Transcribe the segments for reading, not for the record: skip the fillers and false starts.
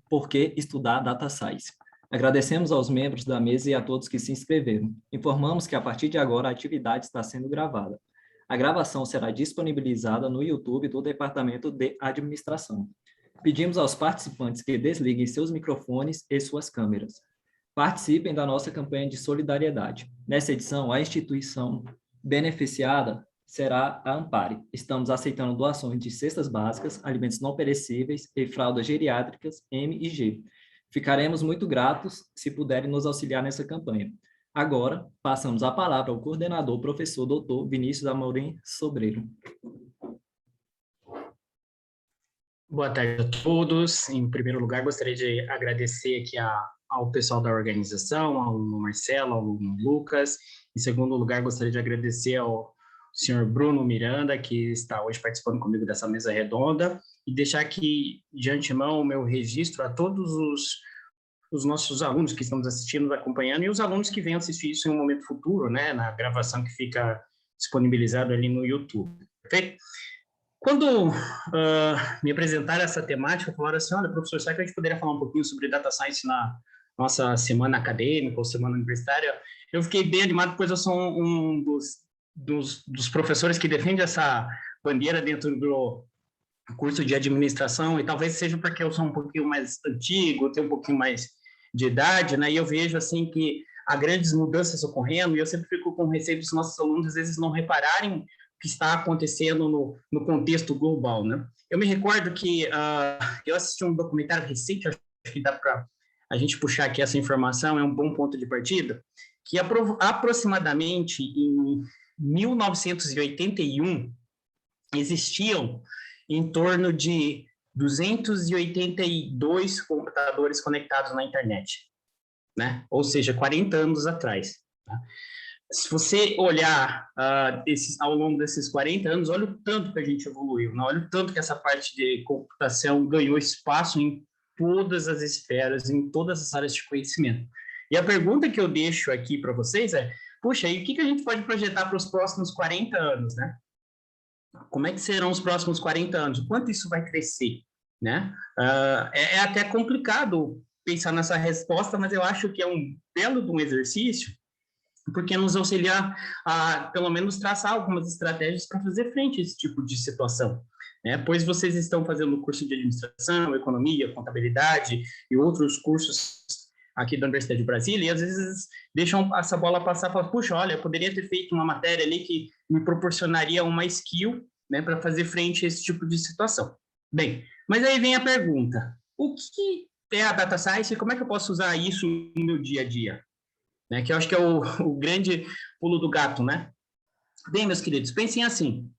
Por que estudar Data Science? Agradecemos aos membros da mesa e a todos que se inscreveram. Informamos que a partir de agora a atividade está sendo gravada. A gravação será disponibilizada no YouTube do Departamento de Administração. Pedimos aos participantes que desliguem seus microfones e suas câmeras. Participem da nossa campanha de solidariedade. Nessa edição, a instituição beneficiada será a Ampare. Estamos aceitando doações de cestas básicas, alimentos não perecíveis e fraldas geriátricas M e G. Ficaremos muito gratos se puderem nos auxiliar nessa campanha. Agora, passamos a palavra ao coordenador, professor Dr. Vinícius Amorim Sobreiro. Boa tarde a todos. Em primeiro lugar, gostaria de agradecer aqui ao pessoal da organização, ao aluno Marcelo, ao aluno Lucas. Em segundo lugar, gostaria de agradecer ao senhor Bruno Miranda, que está hoje participando comigo dessa mesa redonda, e deixar aqui de antemão o meu registro a todos os nossos alunos que estamos assistindo, nos acompanhando, e os alunos que venham assistir isso em um momento futuro, né, na gravação que fica disponibilizado ali no YouTube, perfeito? Quando me apresentaram essa temática, falaram assim, olha, professor, será que a gente poderia falar um pouquinho sobre Data Science na nossa semana acadêmica ou semana universitária? Eu fiquei bem animado, pois eu sou um dos professores que defende essa bandeira dentro do curso de administração, e talvez seja porque eu sou um pouquinho mais antigo, tenho um pouquinho mais de idade, né, e eu vejo, assim, que há grandes mudanças ocorrendo, e eu sempre fico com receio dos nossos alunos, às vezes, não repararem o que está acontecendo no contexto global, né. Eu me recordo que eu assisti um documentário recente, acho que dá para a gente puxar aqui essa informação, é um bom ponto de partida, que aproximadamente em 1981 existiam em torno de 282 computadores conectados na internet, né? Ou seja, 40 anos atrás. Tá? Se você olhar ao longo desses 40 anos, olha o tanto que a gente evoluiu, né? Olha o tanto que essa parte de computação ganhou espaço em todas as esferas, em todas as áreas de conhecimento. E a pergunta que eu deixo aqui para vocês é, puxa, e o que a gente pode projetar para os próximos 40 anos, né? Como é que serão os próximos 40 anos? Quanto isso vai crescer, né? É até complicado pensar nessa resposta, mas eu acho que é um belo de um exercício, porque nos auxiliar a, pelo menos, traçar algumas estratégias para fazer frente a esse tipo de situação. Né? Pois vocês estão fazendo o curso de administração, economia, contabilidade e outros cursos aqui da Universidade de Brasília, e às vezes deixam essa bola passar e falam, puxa, olha, eu poderia ter feito uma matéria ali que me proporcionaria uma skill, né, para fazer frente a esse tipo de situação. Bem, mas aí vem a pergunta, o que é a Data Science e como é que eu posso usar isso no meu dia a dia? Né, que eu acho que é o grande pulo do gato, né? Bem, meus queridos, pensem assim,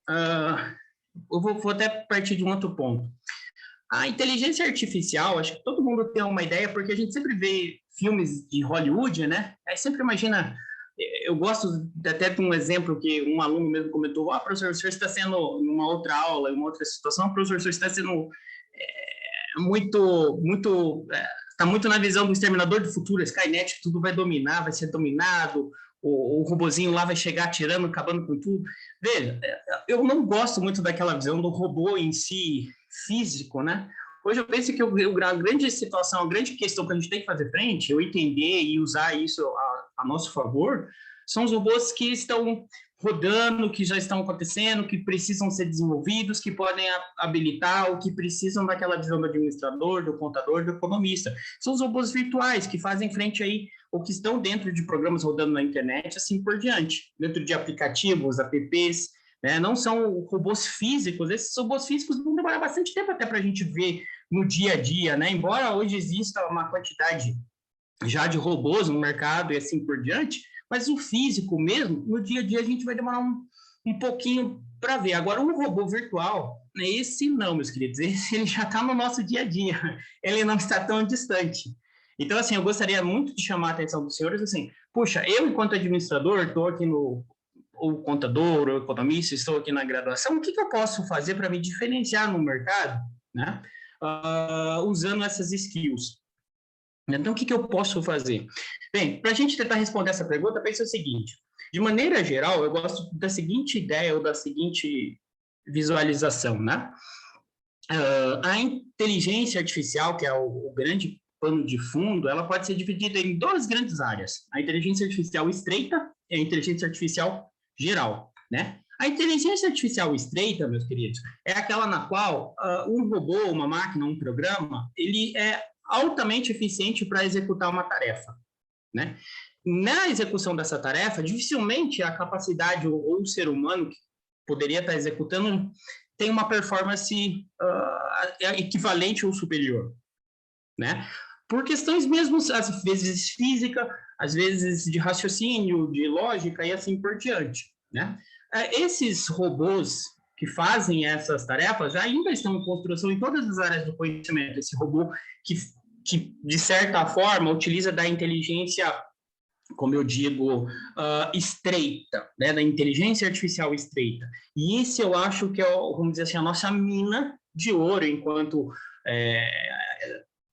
eu vou até partir de um outro ponto. A inteligência artificial, acho que todo mundo tem uma ideia, porque a gente sempre vê filmes de Hollywood, né? Aí sempre imagina, eu gosto até de um exemplo que um aluno mesmo comentou, professor, o senhor está sendo, numa outra aula, em uma outra situação, professor, o senhor está sendo está muito na visão do Exterminador do Futuro, Skynet, tudo vai dominar, vai ser dominado, o robozinho lá vai chegar atirando, acabando com tudo. Veja, eu não gosto muito daquela visão do robô em si, físico, né? Hoje eu penso que a grande situação, a grande questão que a gente tem que fazer frente, eu entender e usar isso a nosso favor, são os robôs que estão rodando, que já estão acontecendo, que precisam ser desenvolvidos, que podem habilitar, ou que precisam daquela visão do administrador, do contador, do economista. São os robôs virtuais que fazem frente aí, ou que estão dentro de programas rodando na internet, assim por diante, dentro de aplicativos, apps, né? Não são robôs físicos, esses robôs físicos vão demorar bastante tempo até para a gente ver no dia a dia, né? Embora hoje exista uma quantidade já de robôs no mercado e assim por diante, mas o físico mesmo, no dia a dia a gente vai demorar um pouquinho para ver. Agora, um robô virtual, esse não, meus queridos, esse ele já está no nosso dia a dia, ele não está tão distante. Então, assim, eu gostaria muito de chamar a atenção dos senhores, assim, puxa, eu, enquanto administrador, estou aqui ou contador, ou economista, estou aqui na graduação, o que eu posso fazer para me diferenciar no mercado, né? Usando essas skills. Então, o que eu posso fazer? Bem, para a gente tentar responder essa pergunta, pense o seguinte, de maneira geral, eu gosto da seguinte ideia ou da seguinte visualização, né? A inteligência artificial, que é o grande pano de fundo, ela pode ser dividida em duas grandes áreas: a inteligência artificial estreita e a inteligência artificial geral, né? A inteligência artificial estreita, meus queridos, é aquela na qual um robô, uma máquina, um programa, ele é altamente eficiente para executar uma tarefa, né? Na execução dessa tarefa, dificilmente a capacidade ou o ser humano que poderia estar executando tem uma performance equivalente ou superior, né? Por questões mesmo, às vezes física, às vezes de raciocínio, de lógica e assim por diante, né? Esses robôs que fazem essas tarefas já ainda estão em construção em todas as áreas do conhecimento. Esse robô que de certa forma, utiliza da inteligência, como eu digo, estreita, né? Da inteligência artificial estreita. E esse eu acho que é, vamos dizer assim, a nossa mina de ouro enquanto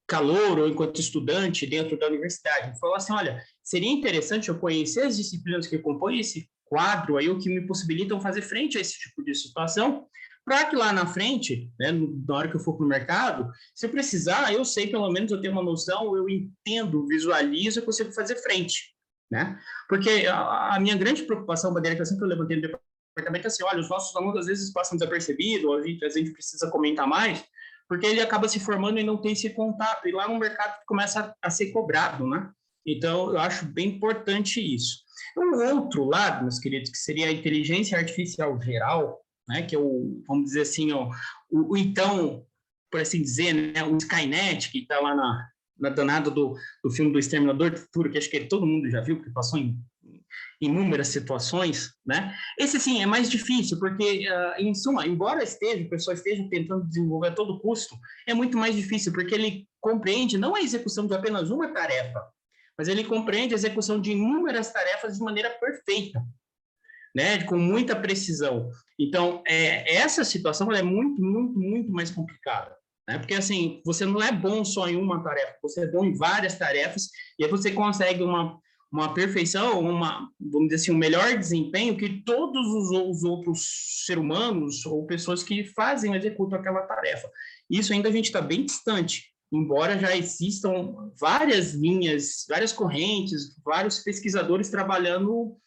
calouro ou enquanto estudante dentro da universidade. Falou assim, olha, seria interessante eu conhecer as disciplinas que compõem esse quadro aí, o que me possibilitam fazer frente a esse tipo de situação, para que lá na frente, né, na hora que eu for para o mercado, se eu precisar, eu sei, pelo menos eu tenho uma noção, eu entendo, visualizo, eu consigo fazer frente, né? Porque a minha grande preocupação, bandeira que eu sempre levantei no departamento, é assim, olha, os nossos alunos às vezes passam desapercebidos, ou a gente precisa comentar mais, porque ele acaba se formando e não tem esse contato, e lá no mercado começa a ser cobrado, né? Então, eu acho bem importante isso. Um outro lado, meus queridos, que seria a inteligência artificial geral, né, que é vamos dizer assim, então, por assim dizer, né, o Skynet, que está lá na danada do filme do Exterminador do Futuro, que acho que todo mundo já viu, que passou em inúmeras situações, né? Esse, sim, é mais difícil, porque, em suma, embora o pessoal esteja tentando desenvolver a todo custo, é muito mais difícil, porque ele compreende não a execução de apenas uma tarefa, mas ele compreende a execução de inúmeras tarefas de maneira perfeita, né? Com muita precisão. Então, essa situação ela é muito, muito, muito mais complicada, né? Porque, assim, você não é bom só em uma tarefa, você é bom em várias tarefas, e aí você consegue uma perfeição, vamos dizer assim, um melhor desempenho que todos os outros seres humanos ou pessoas que fazem, executam aquela tarefa. Isso ainda a gente está bem distante, embora já existam várias linhas, várias correntes, vários pesquisadores trabalhando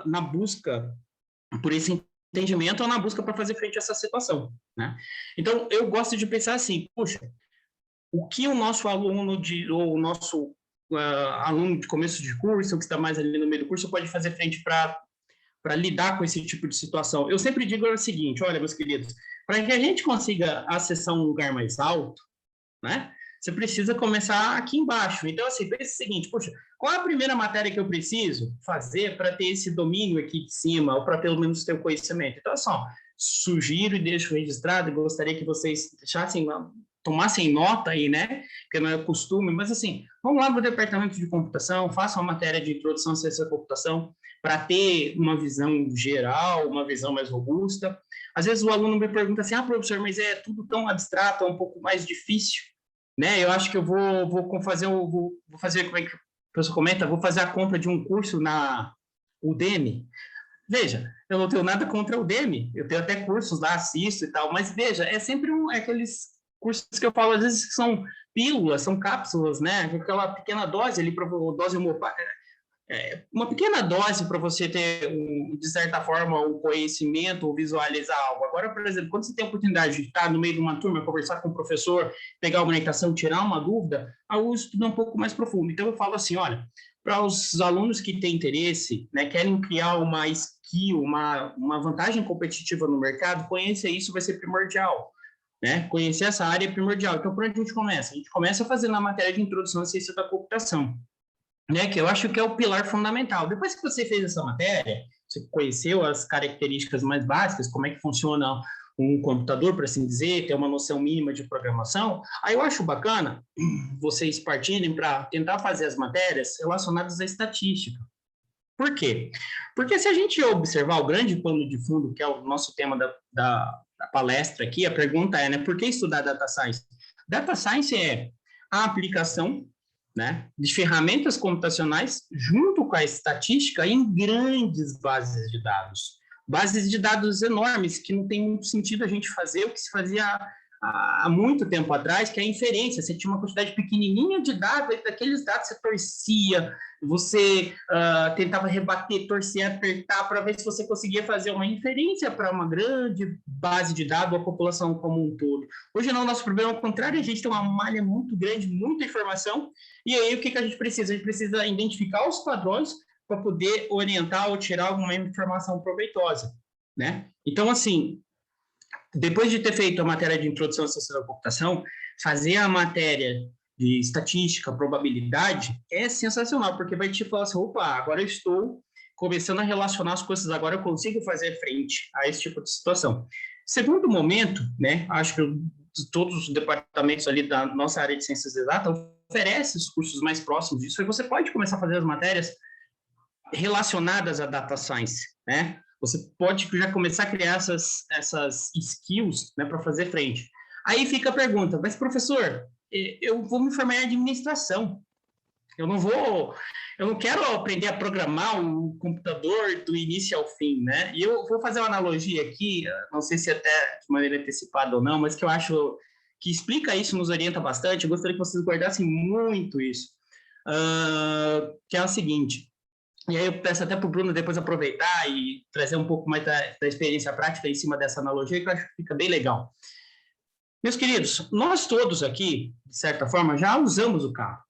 na busca por esse entendimento ou na busca para fazer frente a essa situação, né? Então, eu gosto de pensar assim, puxa, o que o nosso aluno ou o nosso aluno de começo de curso, ou que está mais ali no meio do curso, pode fazer frente para lidar com esse tipo de situação? Eu sempre digo o seguinte, olha, meus queridos, para que a gente consiga acessar um lugar mais alto, né? Você precisa começar aqui embaixo. Então, assim, pense o seguinte, poxa, qual é a primeira matéria que eu preciso fazer para ter esse domínio aqui de cima, ou para pelo menos ter o conhecimento? Então, só sugiro e deixo registrado, gostaria que vocês tomassem nota aí, né? Porque não é costume, mas assim, vamos lá para o departamento de computação, façam uma matéria de introdução à ciência da computação para ter uma visão geral, uma visão mais robusta. Às vezes o aluno me pergunta assim, professor, mas é tudo tão abstrato, é um pouco mais difícil, né? Eu acho que eu vou fazer, como é que o professor comenta, vou fazer a compra de um curso na Udemy. Veja, eu não tenho nada contra o Udemy, eu tenho até cursos lá, assisto e tal, mas veja, é sempre aqueles cursos que eu falo, às vezes, que são pílulas, são cápsulas, né? Aquela pequena dose ali, dose homeopática, uma pequena dose para você ter, de certa forma, o conhecimento ou visualizar algo. Agora, por exemplo, quando você tem a oportunidade de estar no meio de uma turma, conversar com o professor, pegar uma orientação, tirar uma dúvida, o estudo é um pouco mais profundo. Então, eu falo assim, olha, para os alunos que têm interesse, né, querem criar uma skill, uma vantagem competitiva no mercado, conhecer isso vai ser primordial. Né? Conhecer essa área é primordial. Então, por onde a gente começa? A gente começa fazendo a matéria de introdução à ciência da computação, né, que eu acho que é o pilar fundamental. Depois que você fez essa matéria, você conheceu as características mais básicas, como é que funciona um computador, por assim dizer, ter uma noção mínima de programação, aí eu acho bacana vocês partirem para tentar fazer as matérias relacionadas à estatística. Por quê? Porque se a gente observar o grande pano de fundo, que é o nosso tema da palestra aqui, a pergunta é, né, por que estudar Data Science? Data Science é a aplicação, né, de ferramentas computacionais junto com a estatística em grandes bases de dados. bases de dados enormes, que não tem muito sentido a gente fazer o que se fazia há muito tempo atrás, que é a inferência. Você tinha uma quantidade pequenininha de dados, e daqueles dados você torcia, você tentava rebater, torcer, apertar, para ver se você conseguia fazer uma inferência para uma grande base de dados, a população como um todo. Hoje não, nosso problema é o contrário, a gente tem uma malha muito grande, muita informação, e aí o que a gente precisa? A gente precisa identificar os padrões para poder orientar ou tirar alguma informação proveitosa, né? Então, assim, depois de ter feito a matéria de introdução à ciência da computação, fazer a matéria de estatística, probabilidade, é sensacional, porque vai te falar assim, opa, agora eu estou começando a relacionar as coisas, agora eu consigo fazer frente a esse tipo de situação. Segundo momento, né, acho que todos os departamentos ali da nossa área de ciências exatas oferecem os cursos mais próximos disso, e você pode começar a fazer as matérias relacionadas a data science, né? Você pode já começar a criar essas skills, né, para fazer frente. Aí fica a pergunta, mas professor, eu vou me formar em administração. Eu não quero aprender a programar o computador do início ao fim, né? E eu vou fazer uma analogia aqui, não sei se até de maneira antecipada ou não, mas que eu acho que explica isso, nos orienta bastante. Eu gostaria que vocês guardassem muito isso, que é o seguinte. E aí eu peço até para o Bruno depois aproveitar e trazer um pouco mais da experiência prática em cima dessa analogia, que eu acho que fica bem legal. Meus queridos, nós todos aqui, de certa forma, já usamos o carro,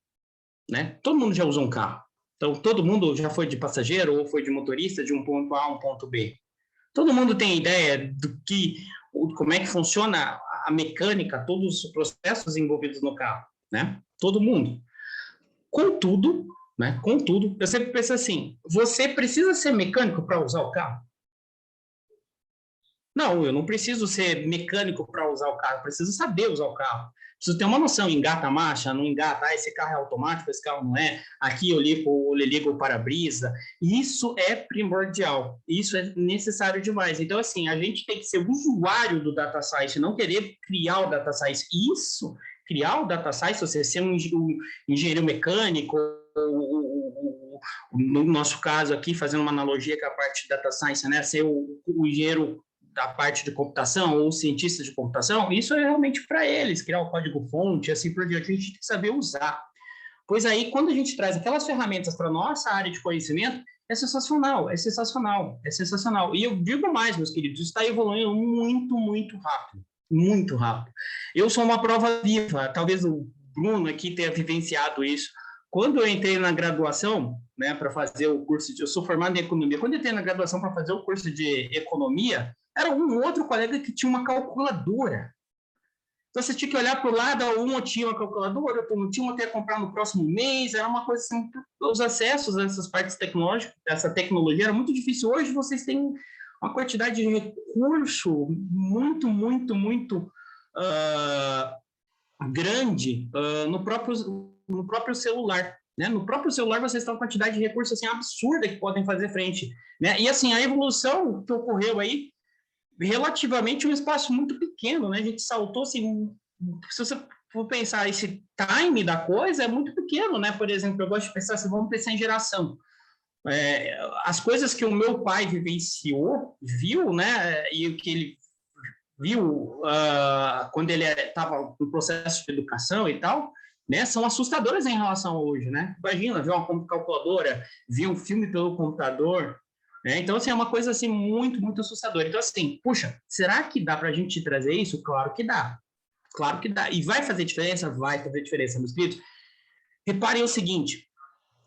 né? Todo mundo já usou um carro. Então, todo mundo já foi de passageiro ou foi de motorista de um ponto A a um ponto B. Todo mundo tem ideia como é que funciona a mecânica, todos os processos envolvidos no carro, né? Todo mundo. Contudo, eu sempre penso assim, você precisa ser mecânico para usar o carro? Não, eu não preciso ser mecânico para usar o carro, eu preciso saber usar o carro. Preciso ter uma noção, engata a marcha, não engata, esse carro é automático, esse carro não é, aqui eu ligo o para-brisa. Isso é primordial, isso é necessário demais. Então, assim, a gente tem que ser usuário do data science, não querer criar o data science. Isso, criar o data science, você ser um engenheiro mecânico, no nosso caso aqui, fazendo uma analogia com a parte de data science, né, ser o engenheiro da parte de computação ou cientista de computação, isso é realmente para eles, criar o código-fonte, assim por diante, a gente tem que saber usar. Pois aí, quando a gente traz aquelas ferramentas para a nossa área de conhecimento, é sensacional, é sensacional, é sensacional. E eu digo mais, meus queridos, isso está evoluindo muito, muito rápido, muito rápido. Eu sou uma prova viva, talvez o Bruno aqui tenha vivenciado isso. Quando eu entrei na graduação, né, para fazer o curso eu sou formado em economia, quando eu entrei na graduação para fazer o curso de economia, era um outro colega que tinha uma calculadora. Então, você tinha que olhar para o lado, um tinha uma calculadora, outro não tinha, um até comprar no próximo mês, era uma coisa assim, os acessos a essas partes tecnológicas, essa tecnologia era muito difícil. Hoje, vocês têm uma quantidade de recurso muito, muito, muito grande no próprio celular. Né? No próprio celular, vocês têm uma quantidade de recursos assim, absurda que podem fazer frente. Né? E, assim, a evolução que ocorreu aí, relativamente um espaço muito pequeno, né? A gente saltou, assim, se você for pensar esse time da coisa, é muito pequeno, né? Por exemplo, eu gosto de pensar assim, vamos pensar em geração. As coisas que o meu pai vivenciou, viu, né? E o que ele viu quando ele estava no processo de educação e tal, né? São assustadoras em relação a hoje, né? Imagina, ver uma calculadora, ver um filme pelo computador, né? Então, assim, é uma coisa assim, muito, muito assustadora. Então, assim, puxa, será que dá para a gente trazer isso? Claro que dá. Claro que dá. E vai fazer diferença? Vai fazer diferença, meus queridos. Reparem o seguinte,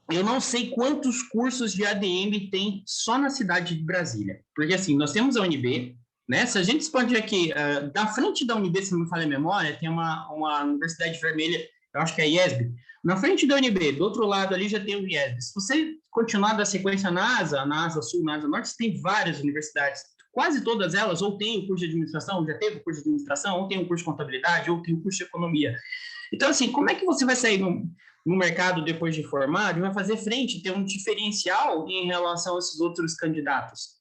eu não sei quantos cursos de ADM tem só na cidade de Brasília. Porque, assim, nós temos a UNB, né? Se a gente expandir aqui, da frente da UNB, se não me falha a memória, tem uma universidade vermelha, eu acho que é a IESB. Na frente da UNB, do outro lado ali já tem o IESB. Se você continuar da sequência NASA Sul, NASA Norte, você tem várias universidades. Quase todas elas ou tem o curso de administração, ou já teve o curso de administração, ou tem o curso de contabilidade, ou tem o curso de economia. Então, assim, como é que você vai sair no mercado depois de formado e vai fazer frente, ter um diferencial em relação a esses outros candidatos?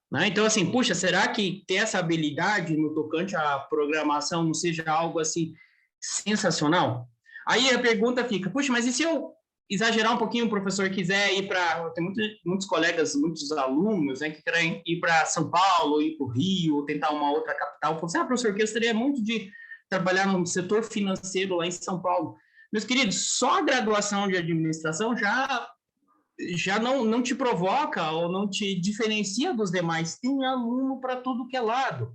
Né? Então, assim, puxa, será que ter essa habilidade no tocante à programação não seja algo, assim, sensacional? Aí a pergunta fica, puxa, mas e se eu exagerar um pouquinho, o professor quiser ir para... Tem muitos colegas, muitos alunos, né, que querem ir para São Paulo, ir para o Rio, tentar uma outra capital. Falam assim, professor, que eu gostaria muito de trabalhar no setor financeiro lá em São Paulo. Meus queridos, só a graduação de administração já não te provoca ou não te diferencia dos demais. Tem aluno para tudo que é lado.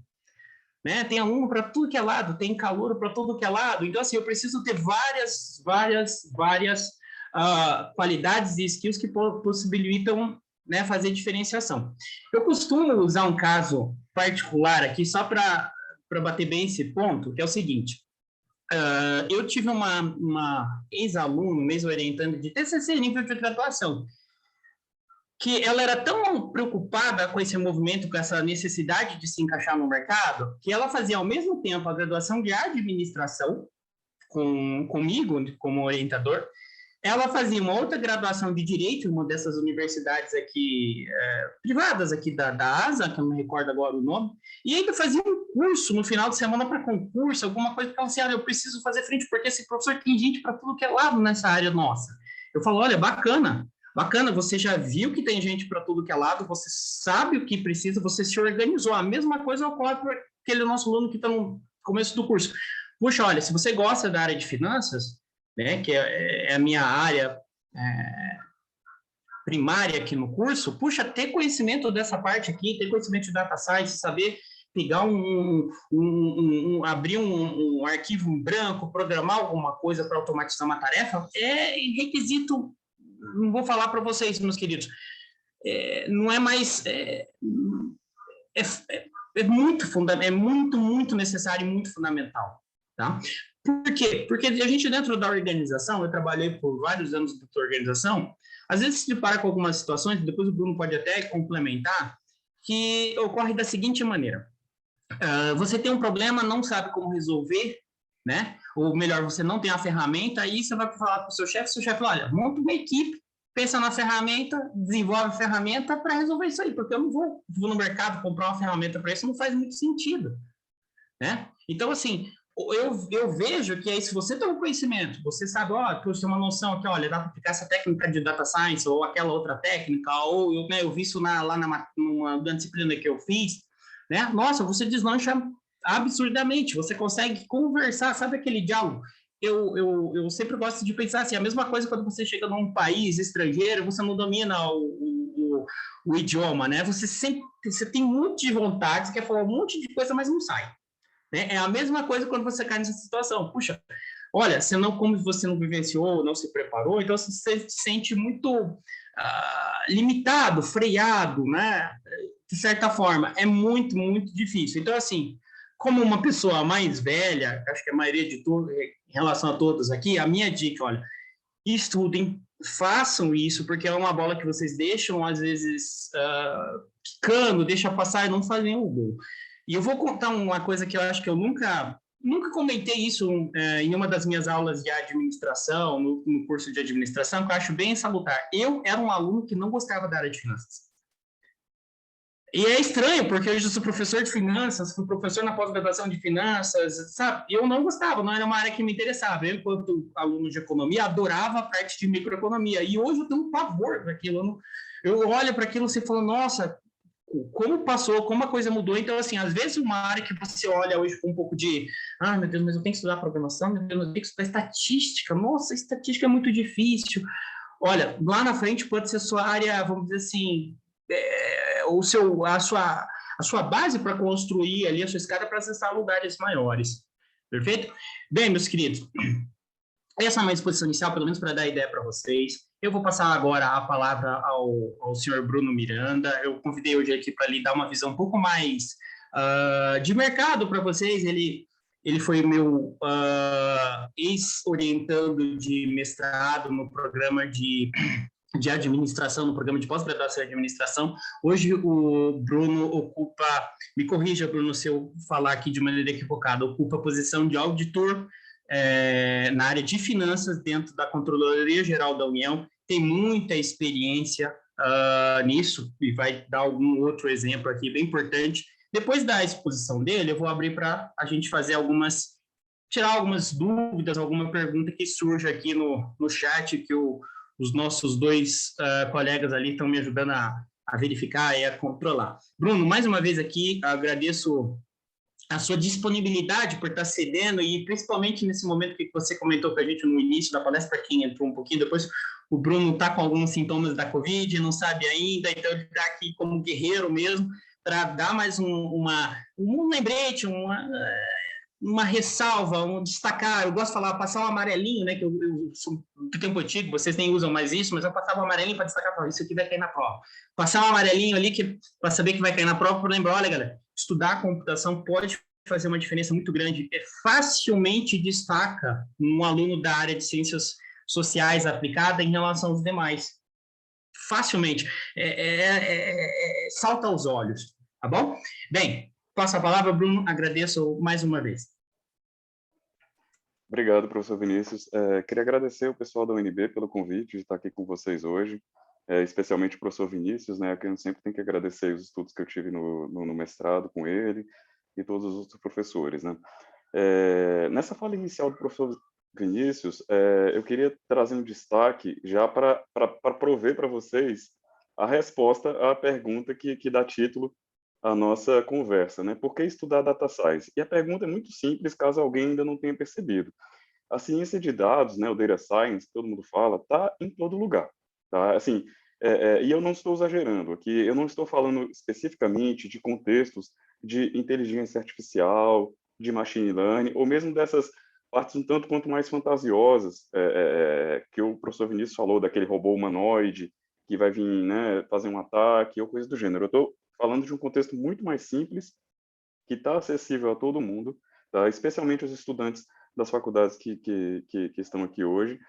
Né? Tem aluno para tudo que é lado, tem calouro para tudo que é lado. Então, assim, eu preciso ter várias qualidades e skills que possibilitam, né, fazer diferenciação. Eu costumo usar um caso particular aqui, só para bater bem esse ponto, que é o seguinte. Eu tive uma ex-aluna, ex-orientanda de TCC nível de graduação, que ela era tão preocupada com esse movimento, com essa necessidade de se encaixar no mercado, que ela fazia ao mesmo tempo a graduação de administração comigo, como orientador, ela fazia uma outra graduação de direito em uma dessas universidades aqui, privadas aqui da ASA, que eu não me recordo agora o nome, e ainda fazia um curso no final de semana para concurso, alguma coisa, porque ela assim, eu preciso fazer frente, porque esse professor tem gente para tudo que é lado nessa área nossa. Eu falo, olha, bacana, você já viu que tem gente para tudo que é lado, você sabe o que precisa, você se organizou. A mesma coisa ocorre para aquele nosso aluno que está no começo do curso. Puxa, olha, se você gosta da área de finanças, né, que é a minha área primária aqui no curso, puxa, ter conhecimento dessa parte aqui, ter conhecimento de data science, saber pegar abrir um arquivo em branco, programar alguma coisa para automatizar uma tarefa, é requisito. Não vou falar para vocês, meus queridos, não é mais... É muito necessário e muito fundamental, tá? Por quê? Porque a gente, dentro da organização, eu trabalhei por vários anos dentro da organização, às vezes se depara com algumas situações, depois o Bruno pode até complementar, que ocorre da seguinte maneira. Você tem um problema, não sabe como resolver, né? Ou melhor, você não tem a ferramenta, aí você vai falar com o seu chefe fala, olha, monta uma equipe, pensa na ferramenta, desenvolve a ferramenta para resolver isso aí, porque eu não vou no mercado comprar uma ferramenta para isso, não faz muito sentido, né? Então, assim, eu vejo que aí, se você tem um conhecimento, você sabe, você tem uma noção que, olha, dá para aplicar essa técnica de data science ou aquela outra técnica, ou eu vi isso lá numa disciplina que eu fiz, né? Nossa, você deslancha absurdamente, você consegue conversar, sabe aquele diálogo? Eu sempre gosto de pensar assim, a mesma coisa quando você chega num país estrangeiro, você não domina o idioma, né? Você tem um monte de vontade, você quer falar um monte de coisa, mas não sai. Né? É a mesma coisa quando você cai nessa situação. Puxa, olha, como você não vivenciou, não se preparou, então você se sente muito limitado, freado, né? De certa forma, é muito, muito difícil. Então, assim, como uma pessoa mais velha, acho que a maioria de tudo, em relação a todos aqui, a minha dica, olha, estudem, façam isso, porque é uma bola que vocês deixam, às vezes, quicando, deixa passar e não fazem o gol. E eu vou contar uma coisa que eu acho que eu nunca comentei isso em uma das minhas aulas de administração, no curso de administração, que eu acho bem salutar. Eu era um aluno que não gostava da área de finanças. E é estranho, porque eu já sou professor de finanças, fui professor na pós-graduação de finanças, sabe? Eu não gostava, não era uma área que me interessava. Eu, enquanto aluno de economia, adorava a parte de microeconomia. E hoje eu tenho um pavor para aquilo. Eu olho para aquilo e falo, nossa, como passou, como a coisa mudou. Então, assim, às vezes uma área que você olha hoje com um pouco de, meu Deus, mas eu tenho que estudar programação, meu Deus, eu tenho que estudar estatística. Nossa, estatística é muito difícil. Olha, lá na frente pode ser sua área, vamos dizer assim, a sua base para construir ali a sua escada para acessar lugares maiores. Perfeito? Bem, meus queridos, essa é a minha exposição inicial, pelo menos para dar ideia para vocês. Eu vou passar agora a palavra ao senhor Bruno Miranda. Eu convidei hoje aqui para lhe dar uma visão um pouco mais de mercado para vocês. Ele foi meu ex-orientando de mestrado no programa de administração, no programa de pós-graduação de administração. Hoje o Bruno ocupa, me corrija, Bruno, se eu falar aqui de maneira equivocada, ocupa a posição de auditor na área de finanças dentro da Controladoria Geral da União, tem muita experiência nisso, e vai dar algum outro exemplo aqui bem importante. Depois da exposição dele, eu vou abrir para a gente fazer tirar algumas dúvidas, alguma pergunta que surja aqui no chat, que o os nossos dois colegas ali estão me ajudando a verificar e a controlar. Bruno, mais uma vez aqui, agradeço a sua disponibilidade por estar cedendo e principalmente nesse momento que você comentou com a gente no início da palestra, para quem entrou um pouquinho depois, o Bruno está com alguns sintomas da Covid, não sabe ainda, então ele está aqui como guerreiro mesmo, para dar mais um lembrete, uma ressalva, um destacar. Eu gosto de falar, passar um amarelinho, né? Que eu sou do tempo antigo, vocês nem usam mais isso, mas eu passava um amarelinho para destacar, isso aqui vai cair na prova. Passar um amarelinho ali para saber que vai cair na prova, para lembrar, olha, galera, estudar computação pode fazer uma diferença muito grande. Facilmente destaca um aluno da área de ciências sociais aplicada em relação aos demais. Facilmente. Salta aos olhos, tá bom? Bem, passo a palavra, Bruno, agradeço mais uma vez. Obrigado, professor Vinícius. Queria agradecer o pessoal da UNB pelo convite de estar aqui com vocês hoje, especialmente o professor Vinícius, né, que eu sempre tenho que agradecer os estudos que eu tive no mestrado com ele e todos os outros professores, né. Nessa fala inicial do professor Vinícius, eu queria trazer um destaque já para prover para vocês a resposta à pergunta que dá título à nossa conversa, né? Por que estudar data science? E a pergunta é muito simples, caso alguém ainda não tenha percebido. A ciência de dados, né, o data science, todo mundo fala, está em todo lugar, tá? Assim, e eu não estou exagerando aqui, eu não estou falando especificamente de contextos de inteligência artificial, de machine learning, ou mesmo dessas partes um tanto quanto mais fantasiosas, que o professor Vinícius falou, daquele robô humanoide que vai vir, né, fazer um ataque, ou coisa do gênero. Eu estou falando de um contexto muito mais simples, que está acessível a todo mundo, tá? Especialmente os estudantes das faculdades que estão aqui hoje,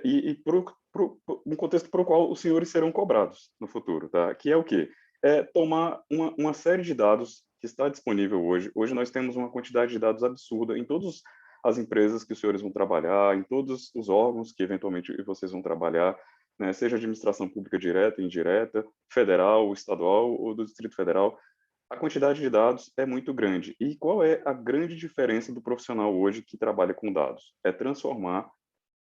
e um contexto para o qual os senhores serão cobrados no futuro, tá? Que é o quê? É tomar uma série de dados que está disponível hoje. Hoje nós temos uma quantidade de dados absurda em todas as empresas que os senhores vão trabalhar, em todos os órgãos que eventualmente vocês vão trabalhar, né? Seja administração pública direta, indireta, federal, estadual ou do Distrito Federal. A quantidade de dados é muito grande. E qual é a grande diferença do profissional hoje que trabalha com dados? É transformar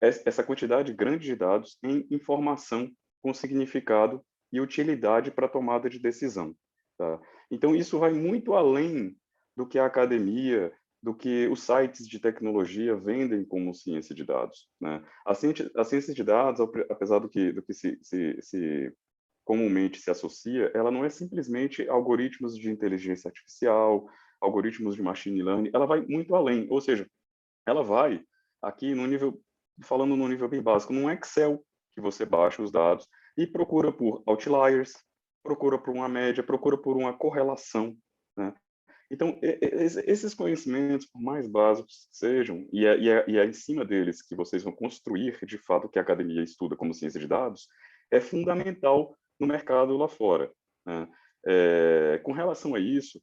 essa quantidade grande de dados em informação com significado e utilidade para a tomada de decisão. Tá? Então, isso vai muito além do que a academia, do que os sites de tecnologia vendem como ciência de dados. Né? A ciência de dados, apesar do que se comumente se associa, ela não é simplesmente algoritmos de inteligência artificial, algoritmos de machine learning, ela vai muito além, ou seja, ela vai aqui no nível, falando no nível bem básico, num Excel que você baixa os dados e procura por outliers, procura por uma média, procura por uma correlação, né? Então, esses conhecimentos, por mais básicos que sejam, e é em cima deles que vocês vão construir, de fato, o que a academia estuda como ciência de dados, é fundamental no mercado lá fora, né? Com relação a isso,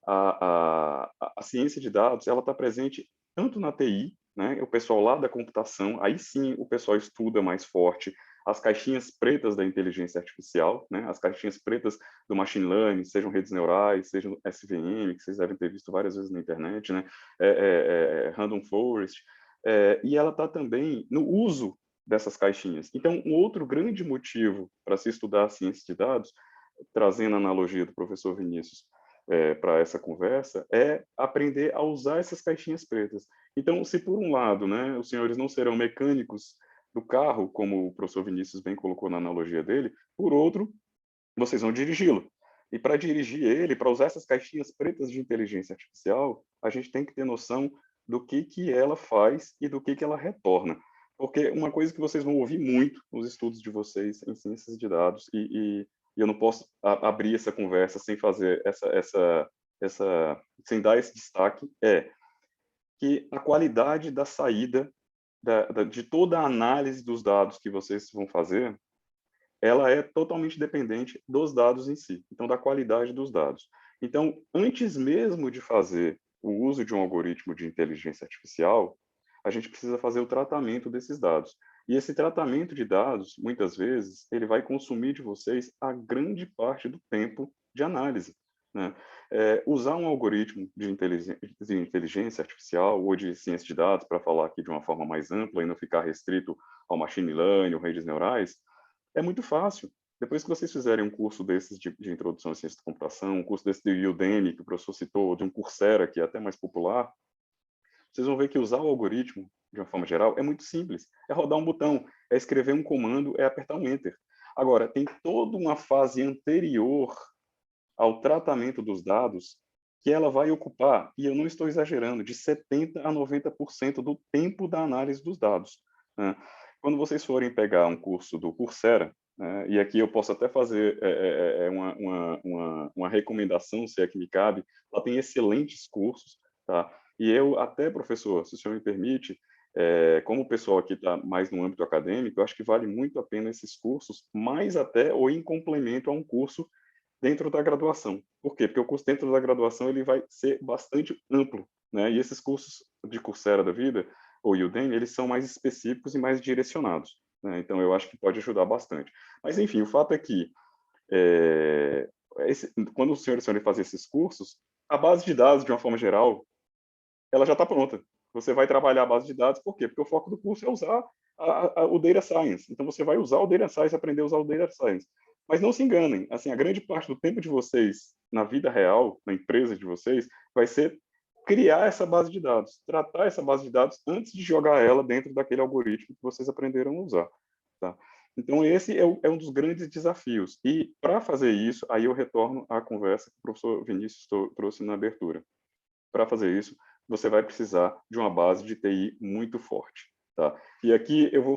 a ciência de dados ela está presente tanto na TI, né? O pessoal lá da computação, aí sim o pessoal estuda mais forte as caixinhas pretas da inteligência artificial, né? As caixinhas pretas do machine learning, sejam redes neurais, sejam SVM, que vocês devem ter visto várias vezes na internet, né? Random Forest, e ela está também no uso dessas caixinhas. Então, um outro grande motivo para se estudar a ciência de dados, trazendo a analogia do professor Vinícius para essa conversa, é aprender a usar essas caixinhas pretas. Então, se por um lado, né, os senhores não serão mecânicos do carro, como o professor Vinícius bem colocou na analogia dele, por outro, vocês vão dirigi-lo. E para dirigir ele, para usar essas caixinhas pretas de inteligência artificial, a gente tem que ter noção do que ela faz e do que ela retorna. Porque uma coisa que vocês vão ouvir muito nos estudos de vocês em ciências de dados, e eu não posso abrir essa conversa sem fazer sem dar esse destaque, é que a qualidade da saída de toda a análise dos dados que vocês vão fazer, ela é totalmente dependente dos dados em si, então da qualidade dos dados. Então, antes mesmo de fazer o uso de um algoritmo de inteligência artificial, a gente precisa fazer o tratamento desses dados. E esse tratamento de dados, muitas vezes, ele vai consumir de vocês a grande parte do tempo de análise. né? Usar um algoritmo de inteligência artificial ou de ciência de dados, para falar aqui de uma forma mais ampla e não ficar restrito ao machine learning ou redes neurais, é muito fácil. Depois que vocês fizerem um curso desses de introdução à ciência da computação, um curso desse do Udemy, que o professor citou, de um Coursera, que é até mais popular, vocês vão ver que usar o algoritmo, de uma forma geral, é muito simples. É rodar um botão, é escrever um comando, é apertar um Enter. Agora, tem toda uma fase anterior ao tratamento dos dados que ela vai ocupar, e eu não estou exagerando, de 70% a 90% do tempo da análise dos dados, né? Quando vocês forem pegar um curso do Coursera, né, e aqui eu posso até fazer uma recomendação, se é que me cabe, lá tem excelentes cursos, tá? E eu até, professor, se o senhor me permite, como o pessoal aqui está mais no âmbito acadêmico, eu acho que vale muito a pena esses cursos, mais até ou em complemento a um curso dentro da graduação. Por quê? Porque o curso dentro da graduação ele vai ser bastante amplo, né? E esses cursos de Coursera da vida, ou Udemy, eles são mais específicos e mais direcionados, né? Então, eu acho que pode ajudar bastante. Mas, enfim, o fato é que, quando o senhor e a senhora fazem esses cursos, a base de dados, de uma forma geral, ela já está pronta. Você vai trabalhar a base de dados, por quê? Porque o foco do curso é usar o Data Science. Então, você vai usar o Data Science, aprender a usar o Data Science. Mas não se enganem, assim, a grande parte do tempo de vocês, na vida real, na empresa de vocês, vai ser criar essa base de dados, tratar essa base de dados antes de jogar ela dentro daquele algoritmo que vocês aprenderam a usar, tá? Então, esse é um dos grandes desafios. E, para fazer isso, aí eu retorno à conversa que o professor Vinícius trouxe na abertura. Para fazer isso, você vai precisar de uma base de TI muito forte, tá? E aqui eu vou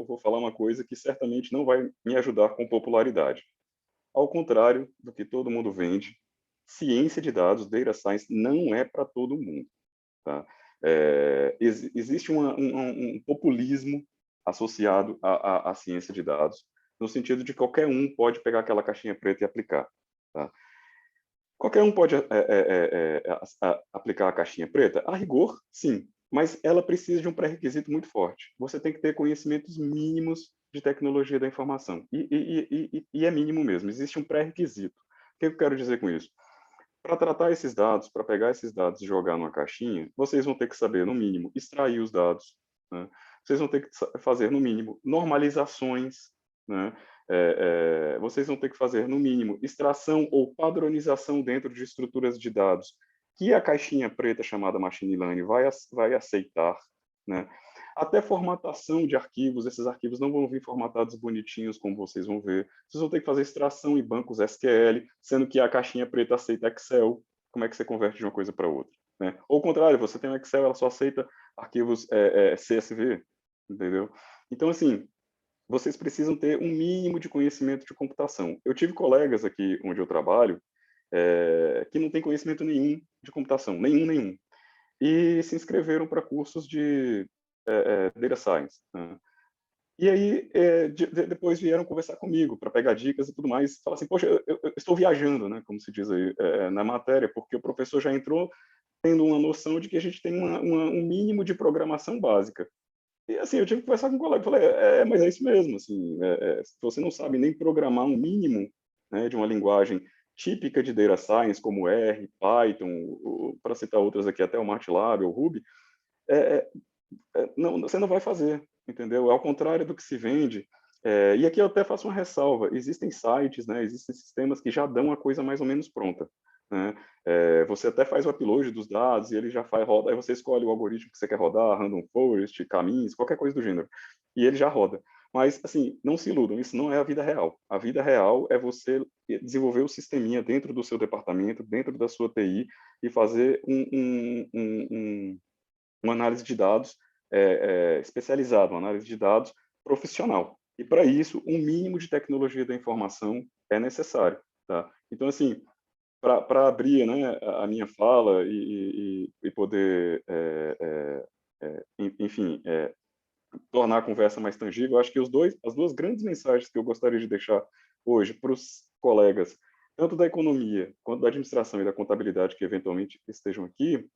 vou falar uma coisa que certamente não vai me ajudar com popularidade. Ao contrário do que todo mundo vende, ciência de dados, data science, não é para todo mundo, tá? Existe um populismo associado à ciência de dados, no sentido de que qualquer um pode pegar aquela caixinha preta e aplicar, tá? Qualquer um pode aplicar a caixinha preta? A rigor, sim, mas ela precisa de um pré-requisito muito forte. Você tem que ter conhecimentos mínimos de tecnologia da informação. E é mínimo mesmo, existe um pré-requisito. O que eu quero dizer com isso? Para tratar esses dados, para pegar esses dados e jogar numa caixinha, vocês vão ter que saber, no mínimo, extrair os dados, né? Vocês vão ter que fazer, no mínimo, normalizações, né? Vocês vão ter que fazer, no mínimo, extração ou padronização dentro de estruturas de dados que a caixinha preta chamada Machine Learning vai aceitar, né? Até formatação de arquivos, esses arquivos não vão vir formatados bonitinhos, como vocês vão ver. Vocês vão ter que fazer extração em bancos SQL, sendo que a caixinha preta aceita Excel. Como é que você converte de uma coisa para outra, né? Ou ao contrário, você tem um Excel, ela só aceita arquivos CSV, entendeu? Então, assim, vocês precisam ter um mínimo de conhecimento de computação. Eu tive colegas aqui onde eu trabalho que não têm conhecimento nenhum de computação, nenhum. E se inscreveram para cursos de Data Science, né? E aí, depois vieram conversar comigo para pegar dicas e tudo mais. Fala assim, poxa, eu estou viajando, né, como se diz aí, na matéria, porque o professor já entrou tendo uma noção de que a gente tem um mínimo de programação básica. E assim, eu tive que conversar com um colega, falei, mas é isso mesmo, assim, se você não sabe nem programar um mínimo, né, de uma linguagem típica de Data Science, como R, Python, para citar outras aqui, até o MATLAB ou Ruby, não, você não vai fazer, entendeu? Ao contrário do que se vende. E aqui eu até faço uma ressalva: existem sites, né, existem sistemas que já dão a coisa mais ou menos pronta, né? Você até faz o upload dos dados e ele já roda, aí você escolhe o algoritmo que você quer rodar, random forest, caminhos, qualquer coisa do gênero, e ele já roda. Mas, assim, não se iludam, isso não é a vida real. A vida real é você desenvolver o sisteminha dentro do seu departamento, dentro da sua TI, e fazer uma análise de dados especializada, uma análise de dados profissional. E, para isso, um mínimo de tecnologia da informação é necessário, tá? Então, assim, para abrir, né, a minha fala e poder, enfim, tornar a conversa mais tangível, acho que as duas grandes mensagens que eu gostaria de deixar hoje para os colegas, tanto da economia quanto da administração e da contabilidade que eventualmente estejam aqui,